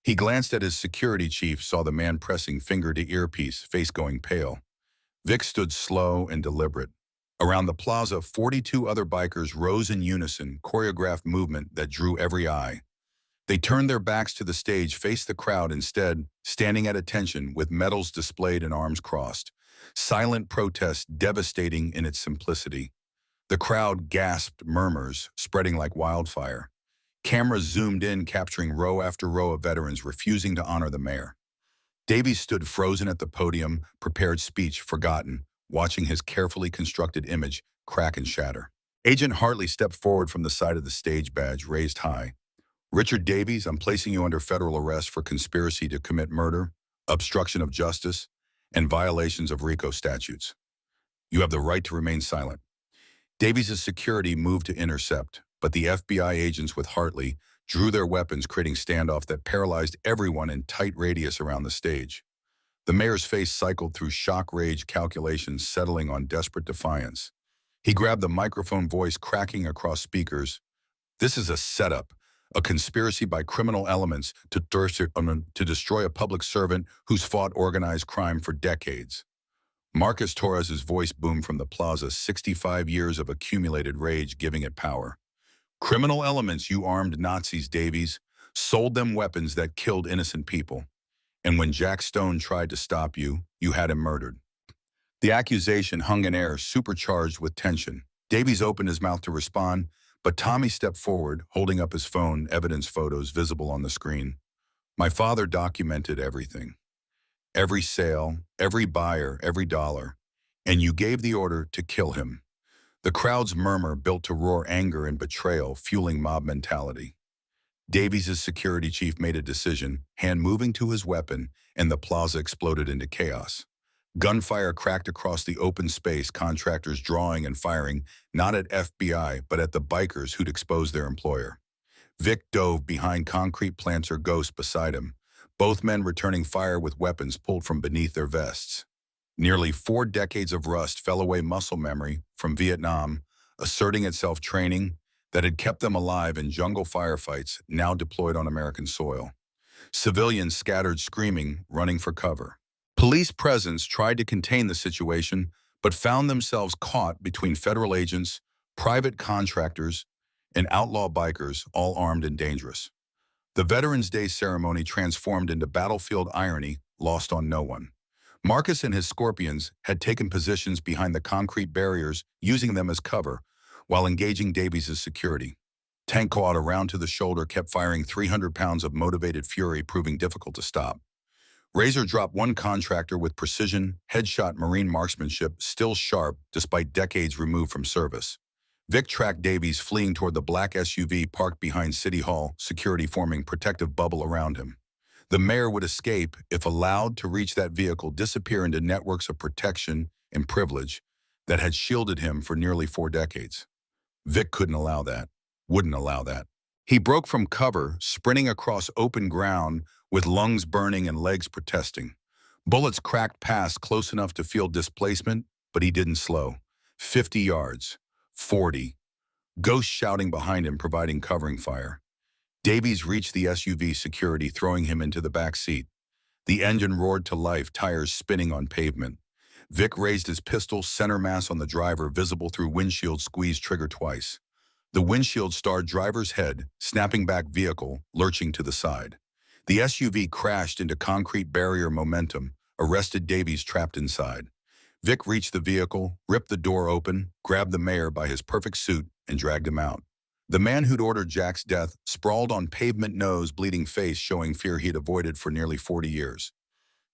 He glanced at his security chief, saw the man pressing finger to earpiece, face going pale. Vic stood slow and deliberate. Around the plaza, 42 other bikers rose in unison, choreographed movement that drew every eye. They turned their backs to the stage, faced the crowd instead, standing at attention with medals displayed and arms crossed. Silent protest, devastating in its simplicity. The crowd gasped, murmurs spreading like wildfire. Cameras zoomed in, capturing row after row of veterans refusing to honor the mayor. Davies stood frozen at the podium, prepared speech forgotten, watching his carefully constructed image crack and shatter. Agent Hartley stepped forward from the side of the stage, badge raised high. Richard Davies, I'm placing you under federal arrest for conspiracy to commit murder, obstruction of justice, and violations of RICO statutes. You have the right to remain silent. Davies' security moved to intercept, but the FBI agents with Hartley drew their weapons, creating standoff that paralyzed everyone in tight radius around the stage. The mayor's face cycled through shock, rage, calculations, settling on desperate defiance. He grabbed the microphone, voice cracking across speakers. This is a setup, a conspiracy by criminal elements to destroy a public servant who's fought organized crime for decades. Marcus Torres' voice boomed from the plaza, 65 years of accumulated rage giving it power. Criminal elements, you armed Nazis, Davies, sold them weapons that killed innocent people. And when Jack Stone tried to stop you, you had him murdered. The accusation hung in air, supercharged with tension. Davies opened his mouth to respond, but Tommy stepped forward, holding up his phone, evidence photos visible on the screen. My father documented everything. Every sale, every buyer, every dollar. And you gave the order to kill him. The crowd's murmur built to roar, anger and betrayal, fueling mob mentality. Davies' security chief made a decision, hand moving to his weapon, and the plaza exploded into chaos. Gunfire cracked across the open space, contractors drawing and firing, not at FBI, but at the bikers who'd exposed their employer. Vic dove behind concrete planter, Ghost beside him, both men returning fire with weapons pulled from beneath their vests. Nearly 4 decades of rust fell away, muscle memory from Vietnam, asserting itself, training that had kept them alive in jungle firefights, now deployed on American soil. Civilians scattered, screaming, running for cover. Police presence tried to contain the situation, but found themselves caught between federal agents, private contractors, and outlaw bikers, all armed and dangerous. The Veterans Day ceremony transformed into battlefield irony, lost on no one. Marcus and his Scorpions had taken positions behind the concrete barriers, using them as cover, while engaging Davies' security. Tank caught around to the shoulder kept firing 300 pounds of motivated fury, proving difficult to stop. Razor dropped one contractor with precision, headshot Marine marksmanship, still sharp despite decades removed from service. Vic tracked Davies fleeing toward the black SUV parked behind City Hall, security forming protective bubble around him. The mayor would escape if allowed to reach that vehicle, disappear into networks of protection and privilege that had shielded him for nearly 4 decades. Vic couldn't allow that, wouldn't allow that. He broke from cover, sprinting across open ground with lungs burning and legs protesting. Bullets cracked past close enough to feel displacement, but he didn't slow. 50 yards, 40. Ghosts shouting behind him, providing covering fire. Davies reached the SUV security, throwing him into the back seat. The engine roared to life, tires spinning on pavement. Vic raised his pistol, center mass on the driver, visible through windshield, squeezed trigger twice. The windshield starred driver's head, snapping back vehicle, lurching to the side. The SUV crashed into concrete barrier momentum, arrested Davies trapped inside. Vic reached the vehicle, ripped the door open, grabbed the mayor by his perfect suit, and dragged him out. The man who'd ordered Jack's death sprawled on pavement, nose, bleeding face, showing fear he'd avoided for nearly 40 years.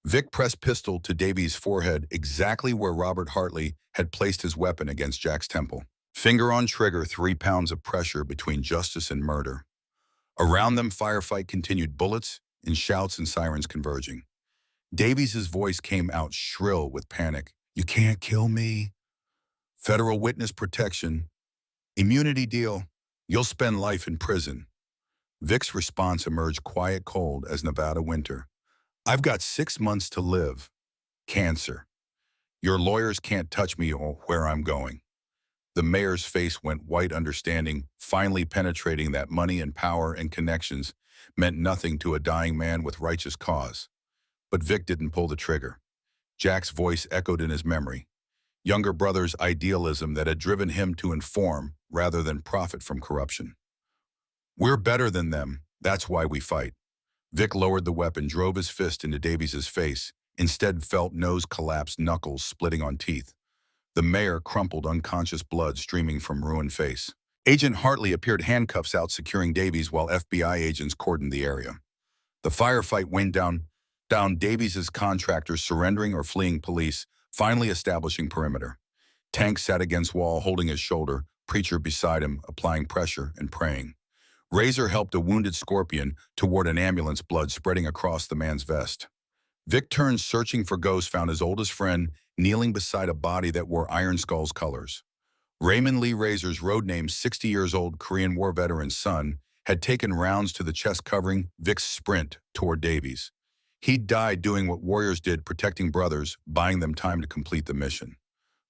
Vic pressed pistol to Davies' forehead, exactly where Robert Hartley had placed his weapon against Jack's temple. Finger on trigger, 3 pounds of pressure between justice and murder. Around them, firefight continued, bullets and shouts and sirens converging. Davies' voice came out shrill with panic. "You can't kill me. Federal witness protection. Immunity deal. You'll spend life in prison." Vic's response emerged quiet, cold as Nevada winter. "I've got 6 months to live. Cancer. Your lawyers can't touch me or where I'm going." The mayor's face went white, understanding, finally penetrating that money and power and connections meant nothing to a dying man with righteous cause. But Vic didn't pull the trigger. Jack's voice echoed in his memory. Younger brother's idealism that had driven him to inform rather than profit from corruption. "We're better than them. That's why we fight." Vic lowered the weapon, drove his fist into Davies' face, instead felt nose collapse, knuckles splitting on teeth. The mayor crumpled, unconscious, blood streaming from ruined face. Agent Hartley appeared, handcuffs out, securing Davies while FBI agents cordoned the area. The firefight went down, Davies' contractors surrendering or fleeing police, finally establishing perimeter. Tank sat against wall, holding his shoulder, preacher beside him, applying pressure and praying. Razor helped a wounded Scorpion toward an ambulance, blood spreading across the man's vest. Vic turned, searching for ghosts, found his oldest friend kneeling beside a body that wore Iron Skull's colors. Raymond Lee, Razor's road name, 60 years old Korean War veteran's son, had taken rounds to the chest, covering Vic's sprint toward Davies. He'd died doing what warriors did, protecting brothers, buying them time to complete the mission.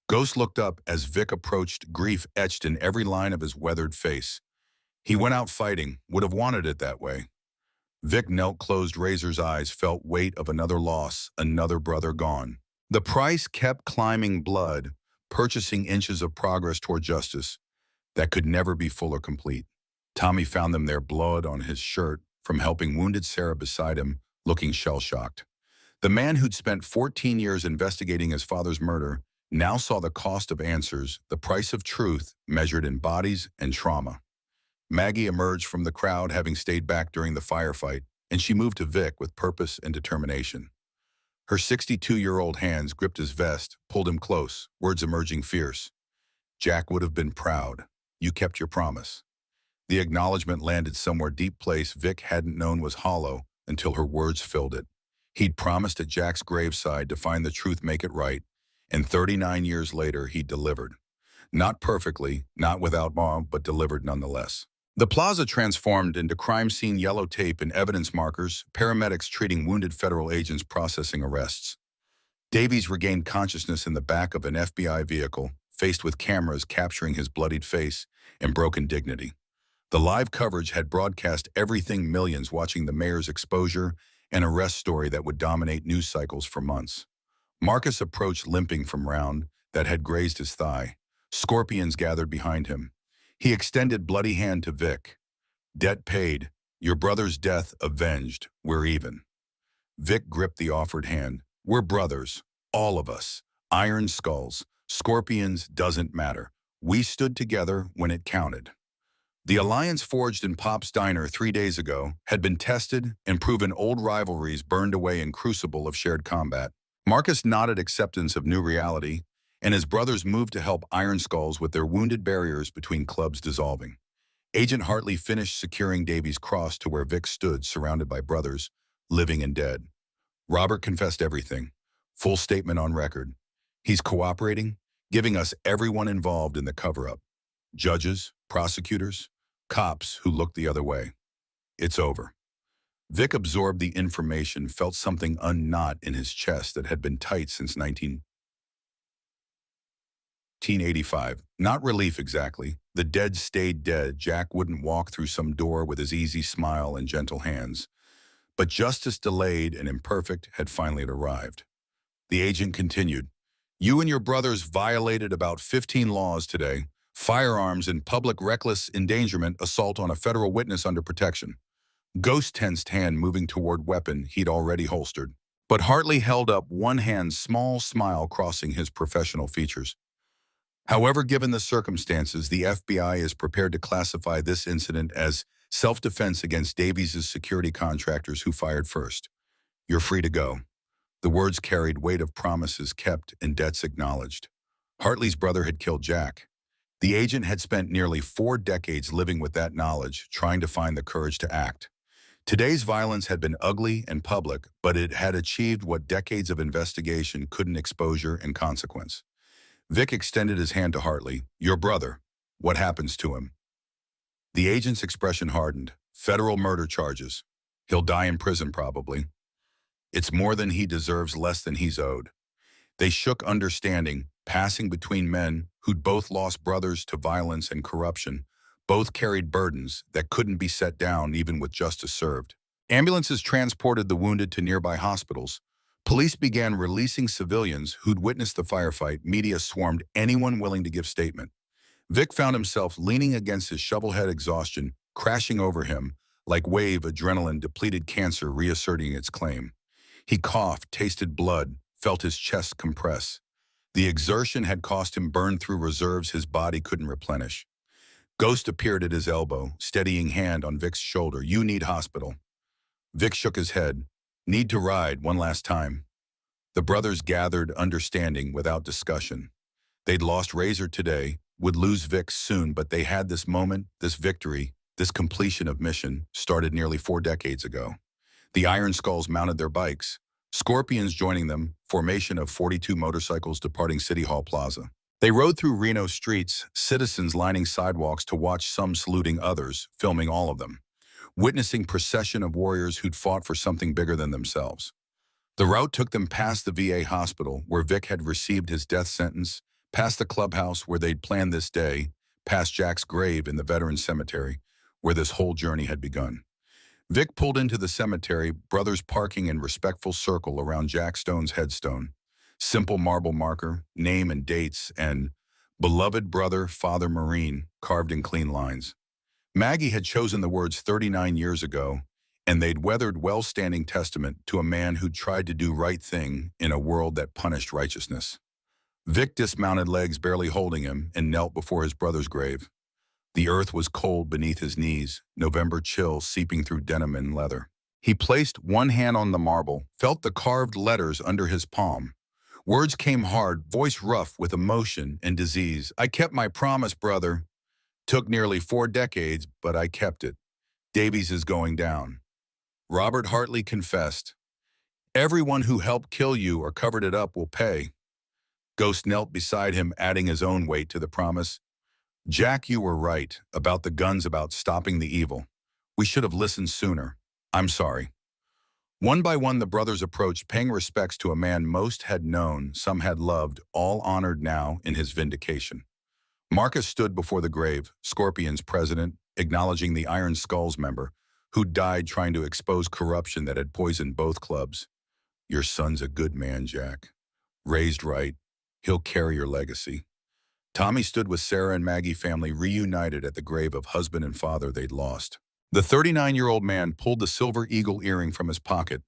Ghost looked up as Vic approached, grief etched in every line of his weathered face. He went out fighting, would have wanted it that way. Vic knelt, closed Razor's eyes, felt weight of another loss, another brother gone. The price kept climbing, blood, purchasing inches of progress toward justice that could never be full or complete. Tommy found them there, blood on his shirt, from helping wounded Sarah beside him, looking shell-shocked. The man who'd spent 14 years investigating his father's murder now saw the cost of answers, the price of truth measured in bodies and trauma. Maggie emerged from the crowd, having stayed back during the firefight, and she moved to Vic with purpose and determination. Her 62-year-old hands gripped his vest, pulled him close, words emerging fierce. "Jack would have been proud. You kept your promise." The acknowledgement landed somewhere deep place Vic hadn't known was hollow until her words filled it. He'd promised at Jack's graveside to find the truth, make it right, and 39 years later he'd delivered. Not perfectly, not without bomb, but delivered nonetheless. The plaza transformed into crime scene, yellow tape and evidence markers, paramedics treating wounded federal agents, processing arrests. Davies regained consciousness in the back of an FBI vehicle, faced with cameras capturing his bloodied face and broken dignity. The live coverage had broadcast everything, millions watching the mayor's exposure and arrest story that would dominate news cycles for months. Marcus approached, limping from round that had grazed his thigh. Scorpions gathered behind him. He extended bloody hand to Vic. "Debt paid. Your brother's death avenged. We're even. Vic gripped the offered hand. We're brothers. All of us. Iron skulls. Scorpions doesn't matter. We stood together when it counted. The alliance forged in Pop's Diner 3 days ago had been tested and proven old rivalries burned away in crucible of shared combat. Marcus nodded acceptance of new reality, and his brothers moved to help Iron Skulls with their wounded barriers between clubs dissolving. Agent Hartley finished securing Davy's cross to where Vic stood surrounded by brothers, living and dead. Robert confessed everything. Full statement on record. He's cooperating, giving us everyone involved in the cover-up. Judges, prosecutors, cops who looked the other way. It's over. Vic absorbed the information, felt something unknot in his chest that had been tight since 1985. Not relief exactly. The dead stayed dead. Jack wouldn't walk through some door with his easy smile and gentle hands. But justice delayed and imperfect had finally arrived. The agent continued. You and your brothers violated about 15 laws today. Firearms in public reckless endangerment, assault on a federal witness under protection. Ghost tensed hand moving toward weapon he'd already holstered. But Hartley held up one hand, small smile crossing his professional features. However, given the circumstances, the FBI is prepared to classify this incident as self-defense against Davies' security contractors who fired first. You're free to go. The words carried weight of promises kept and debts acknowledged. Hartley's brother had killed Jack. The agent had spent nearly 4 decades living with that knowledge, trying to find the courage to act. Today's violence had been ugly and public, but it had achieved what decades of investigation couldn't: exposure and consequence. Vic extended his hand to Hartley. Your brother. What happens to him? The agent's expression hardened. Federal murder charges. He'll die in prison probably. It's more than he deserves, less than he's owed. They shook understanding, passing between men who'd both lost brothers to violence and corruption. Both carried burdens that couldn't be set down even with justice served. Ambulances transported the wounded to nearby hospitals. Police began releasing civilians who'd witnessed the firefight. Media swarmed anyone willing to give statement. Vic found himself leaning against his shovelhead, exhaustion crashing over him like wave adrenaline-depleted cancer reasserting its claim. He coughed, tasted blood, felt his chest compress. The exertion had cost him burn-through reserves his body couldn't replenish. Ghost appeared at his elbow, steadying hand on Vic's shoulder. You need hospital. Vic shook his head. Need to ride one last time. The brothers gathered, understanding without discussion. They'd lost Razor today, would lose Vic soon, but they had this moment, this victory, this completion of mission, started nearly 4 decades ago. The Iron Skulls mounted their bikes, Scorpions joining them, formation of 42 motorcycles departing City Hall Plaza. They rode through Reno streets, citizens lining sidewalks to watch, some saluting others, filming all of them, witnessing procession of warriors who'd fought for something bigger than themselves. The route took them past the VA hospital, where Vic had received his death sentence, past the clubhouse where they'd planned this day, past Jack's grave in the Veterans Cemetery, where this whole journey had begun. Vic pulled into the cemetery, brothers parking in respectful circle around Jack Stone's headstone. Simple marble marker, name and dates, and beloved brother, Father Marine, carved in clean lines. Maggie had chosen the words 39 years ago, and they'd weathered well-standing testament to a man who'd tried to do right thing in a world that punished righteousness. Vic dismounted, legs barely holding him, and knelt before his brother's grave. The earth was cold beneath his knees, November chill seeping through denim and leather. He placed one hand on the marble, felt the carved letters under his palm. Words came hard, voice rough with emotion and disease. I kept my promise, brother. Took nearly 4 decades, but I kept it. Davies is going down. Robert Hartley confessed. Everyone who helped kill you or covered it up will pay. Ghost knelt beside him, adding his own weight to the promise. Jack, you were right about the guns, about stopping the evil. We should have listened sooner. I'm sorry. One by one, the brothers approached, paying respects to a man most had known, some had loved, all honored now in his vindication. Marcus stood before the grave, Scorpion's president, acknowledging the Iron Skulls member, who died trying to expose corruption that had poisoned both clubs. Your son's a good man, Jack. Raised right. He'll carry your legacy. Tommy stood with Sarah and Maggie, family reunited at the grave of husband and father they'd lost. The 39-year-old man pulled the silver eagle earring from his pocket,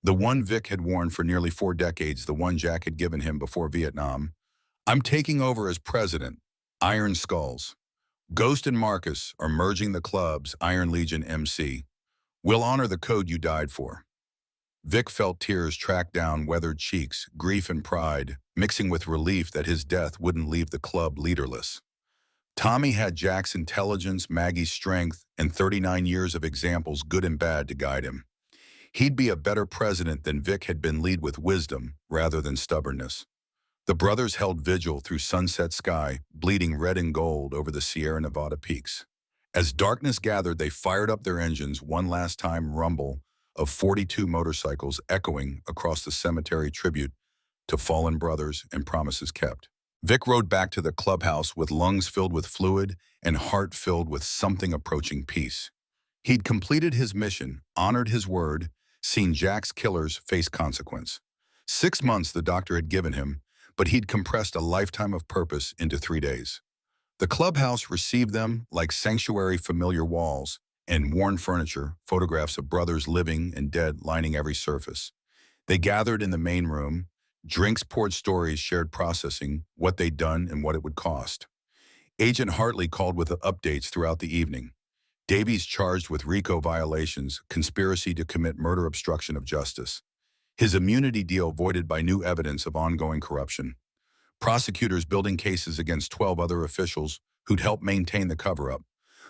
the one Vic had worn for nearly 4 decades, the one Jack had given him before Vietnam. I'm taking over as president. Iron Skulls. Ghost and Marcus are merging the club's Iron Legion MC. We'll honor the code you died for. Vic felt tears track down weathered cheeks, grief and pride, mixing with relief that his death wouldn't leave the club leaderless. Tommy had Jack's intelligence, Maggie's strength, and 39 years of examples, good and bad, to guide him. He'd be a better president than Vic had been, lead with wisdom rather than stubbornness. The brothers held vigil through sunset sky, bleeding red and gold over the Sierra Nevada peaks. As darkness gathered, they fired up their engines, one last time rumble of 42 motorcycles echoing across the cemetery, tribute to fallen brothers and promises kept. Vic rode back to the clubhouse with lungs filled with fluid and heart filled with something approaching peace. He'd completed his mission, honored his word, seen Jack's killers face consequence. 6 months the doctor had given him, but he'd compressed a lifetime of purpose into 3 days. The clubhouse received them like sanctuary, familiar walls and worn furniture, photographs of brothers living and dead lining every surface. They gathered in the main room. Drinks poured, stories shared, processing what they'd done and what it would cost. Agent Hartley called with updates throughout the evening. Davies charged with RICO violations, conspiracy to commit murder, obstruction of justice. His immunity deal voided by new evidence of ongoing corruption. Prosecutors building cases against 12 other officials who'd helped maintain the cover-up.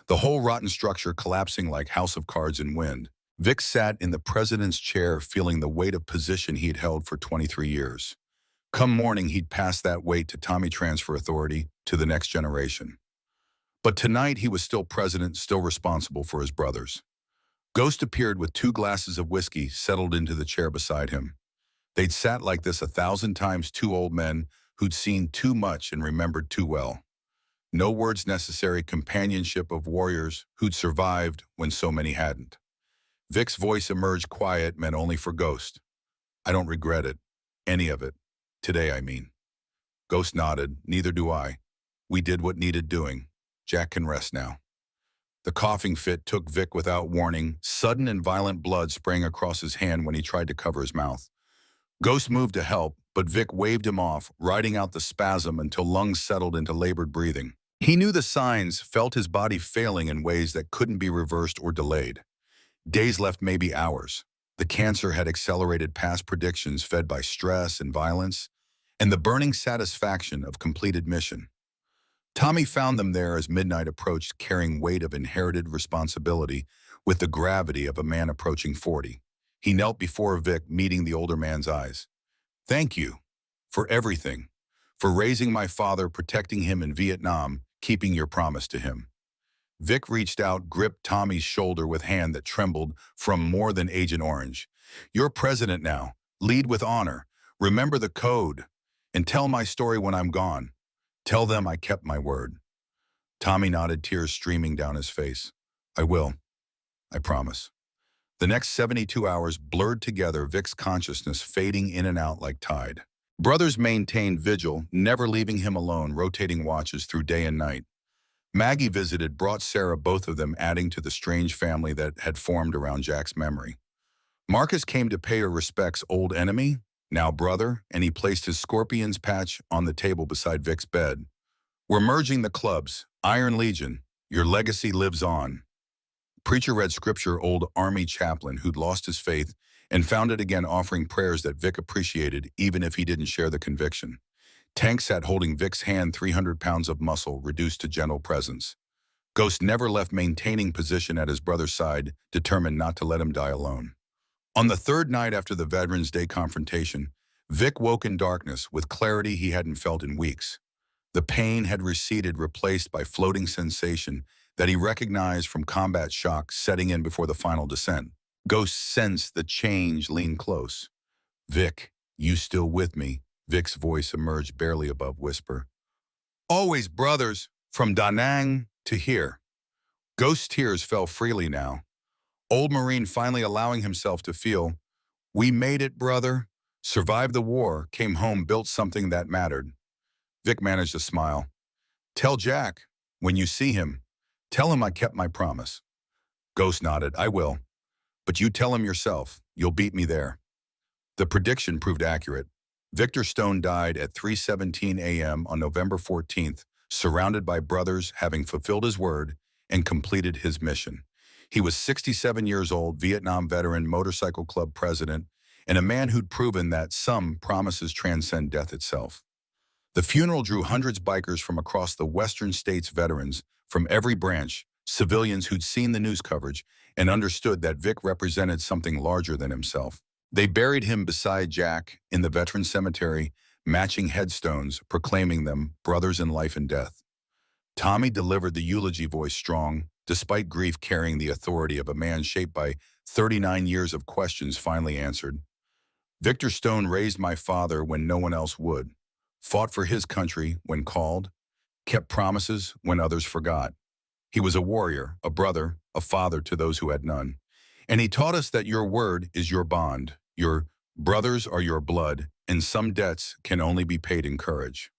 The whole rotten structure collapsing like house of cards in wind. Vic sat in the president's chair, feeling the weight of position he'd held for 23 years. Come morning, he'd pass that weight to Tommy, transfer authority to the next generation. But tonight, he was still president, still responsible for his brothers. Ghost appeared with 2 glasses of whiskey, settled into the chair beside him. They'd sat like this 1,000 times, 2 old men who'd seen too much and remembered too well. No words necessary, companionship of warriors who'd survived when so many hadn't. Vic's voice emerged quiet, meant only for Ghost. I don't regret it. Any of it. Today, I mean. Ghost nodded. Neither do I. We did what needed doing. Jack can rest now. The coughing fit took Vic without warning, sudden and violent blood spraying across his hand when he tried to cover his mouth. Ghost moved to help, but Vic waved him off, riding out the spasm until lungs settled into labored breathing. He knew the signs, felt his body failing in ways that couldn't be reversed or delayed. Days left, maybe hours. The cancer had accelerated past predictions, fed by stress and violence, and the burning satisfaction of completed mission. Tommy found them there as midnight approached, carrying weight of inherited responsibility with the gravity of a man approaching 40. He knelt before Vic, meeting the older man's eyes. Thank you for everything, for raising my father, protecting him in Vietnam, keeping your promise to him. Vic reached out, gripped Tommy's shoulder with hand that trembled from more than Agent Orange. You're president now. Lead with honor. Remember the code. And tell my story when I'm gone. Tell them I kept my word. Tommy nodded, tears streaming down his face. I will. I promise. The next 72 hours blurred together, Vic's consciousness fading in and out like tide. Brothers maintained vigil, never leaving him alone, rotating watches through day and night. Maggie visited, brought Sarah, both of them adding to the strange family that had formed around Jack's memory. Marcus came to pay her respects, old enemy, now brother, and he placed his scorpion's patch on the table beside Vic's bed. We're merging the clubs. Iron Legion, your legacy lives on. Preacher read scripture, old army chaplain who'd lost his faith and found it again, offering prayers that Vic appreciated even if he didn't share the conviction. Tank sat holding Vic's hand, 300 pounds of muscle reduced to gentle presence. Ghost never left, maintaining position at his brother's side, determined not to let him die alone. On the 3rd night after the Veterans Day confrontation, Vic woke in darkness with clarity he hadn't felt in weeks. The pain had receded, replaced by floating sensation that he recognized from combat shock setting in before the final descent. Ghost sensed the change, leaned close. Vic, you still with me? Vic's voice emerged barely above whisper. Always brothers, from Da Nang to here. Ghost's tears fell freely now. Old Marine finally allowing himself to feel, we made it, brother. Survived the war, came home, built something that mattered. Vic managed a smile. Tell Jack, when you see him, tell him I kept my promise. Ghost nodded. I will. But you tell him yourself. You'll beat me there. The prediction proved accurate. Victor Stone died at 3:17 a.m. on November 14th, surrounded by brothers, having fulfilled his word and completed his mission. He was 67 years old, Vietnam veteran, motorcycle club president, and a man who'd proven that some promises transcend death itself. The funeral drew hundreds of bikers from across the western states, veterans from every branch, civilians who'd seen the news coverage and understood that Vic represented something larger than himself. They buried him beside Jack in the veteran cemetery, matching headstones, proclaiming them brothers in life and death. Tommy delivered the eulogy voice strong, despite grief carrying the authority of a man shaped by 39 years of questions finally answered. Victor Stone raised my father when no one else would, fought for his country when called, kept promises when others forgot. He was a warrior, a brother, a father to those who had none. And he taught us that your word is your bond, your brothers are your blood, and some debts can only be paid in courage.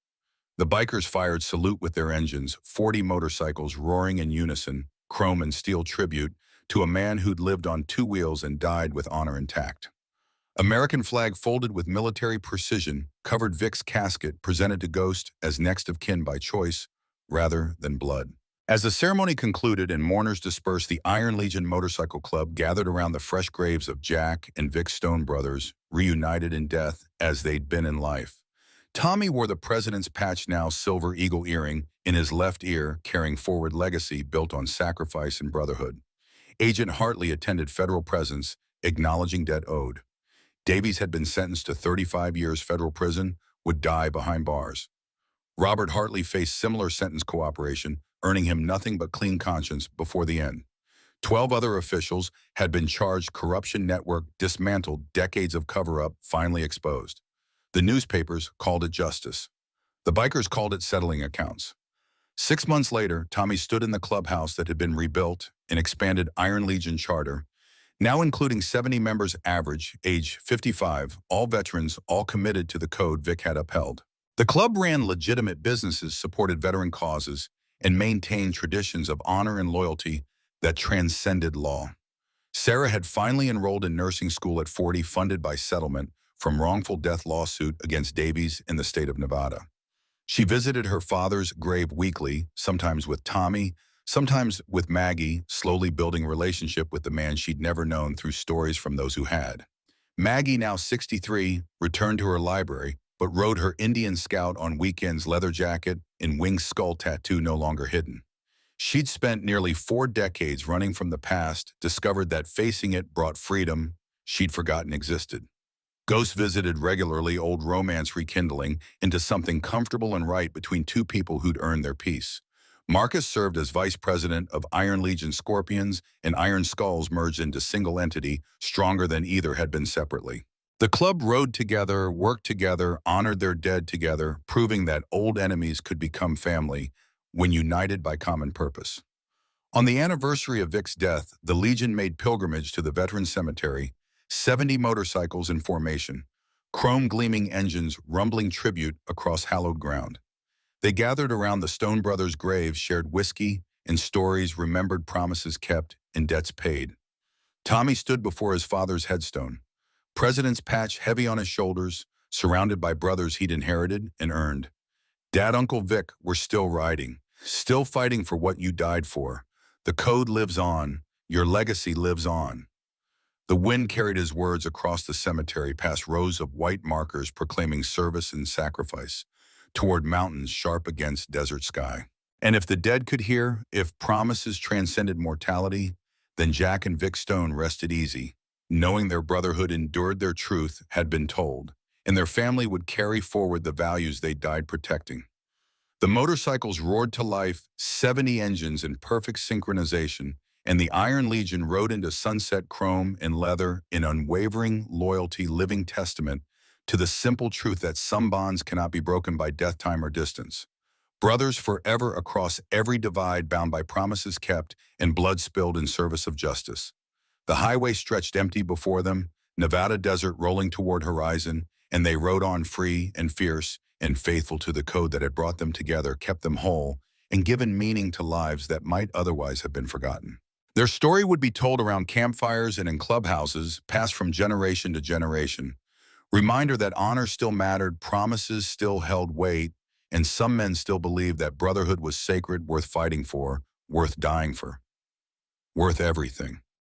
The bikers fired salute with their engines, 40 motorcycles roaring in unison, chrome and steel tribute to a man who'd lived on two wheels and died with honor intact. American flag folded with military precision covered Vic's casket, presented to Ghost as next of kin by choice rather than blood. As the ceremony concluded and mourners dispersed, the Iron Legion Motorcycle Club gathered around the fresh graves of Jack and Vic Stone brothers, reunited in death as they'd been in life. Tommy wore the president's patch, now silver eagle earring, in his left ear, carrying forward legacy built on sacrifice and brotherhood. Agent Hartley attended federal presence, acknowledging debt owed. Davies had been sentenced to 35 years federal prison, would die behind bars. Robert Hartley faced similar sentence cooperation, earning him nothing but clean conscience before the end. 12 other officials had been charged, corruption network dismantled, decades of cover-up finally exposed. The newspapers called it justice. The bikers called it settling accounts. 6 months later, Tommy stood in the clubhouse that had been rebuilt, an expanded Iron Legion charter, now including 70 members average, age 55, all veterans, all committed to the code Vic had upheld. The club ran legitimate businesses, supported veteran causes, and maintained traditions of honor and loyalty that transcended law. Sarah had finally enrolled in nursing school at 40, funded by settlement from wrongful death lawsuit against Davies in the state of Nevada. She visited her father's grave weekly, sometimes with Tommy, sometimes with Maggie, slowly building a relationship with the man she'd never known through stories from those who had. Maggie, now 63, returned to her library, but rode her Indian Scout on weekends, leather jacket and winged skull tattoo no longer hidden. She'd spent nearly 4 decades running from the past, discovered that facing it brought freedom she'd forgotten existed. Ghost visited regularly, old romance rekindling into something comfortable and right between two people who'd earned their peace. Marcus served as vice president of Iron Legion Scorpions, and Iron Skulls merged into single entity, stronger than either had been separately. The club rode together, worked together, honored their dead together, proving that old enemies could become family when united by common purpose. On the anniversary of Vic's death, the Legion made pilgrimage to the veteran cemetery, 70 motorcycles in formation, chrome-gleaming engines rumbling tribute across hallowed ground. They gathered around the Stone brothers' graves, shared whiskey and stories, remembered promises kept and debts paid. Tommy stood before his father's headstone, president's patch heavy on his shoulders, surrounded by brothers he'd inherited and earned. Dad, Uncle Vic were still riding, still fighting for what you died for. The code lives on. Your legacy lives on. The wind carried his words across the cemetery, past rows of white markers proclaiming service and sacrifice, toward mountains sharp against desert sky. And if the dead could hear, if promises transcended mortality, then Jack and Vic Stone rested easy, knowing their brotherhood endured, their truth had been told, and their family would carry forward the values they died protecting. The motorcycles roared to life, 70 engines in perfect synchronization, and the Iron Legion rode into sunset, chrome and leather, in unwavering loyalty, living testament to the simple truth that some bonds cannot be broken by death, time, or distance. Brothers forever across every divide, bound by promises kept and blood spilled in service of justice. The highway stretched empty before them, Nevada desert rolling toward horizon, and they rode on free and fierce and faithful to the code that had brought them together, kept them whole, and given meaning to lives that might otherwise have been forgotten. Their story would be told around campfires and in clubhouses, passed from generation to generation. Reminder that honor still mattered, promises still held weight, and some men still believed that brotherhood was sacred, worth fighting for, worth dying for, worth everything.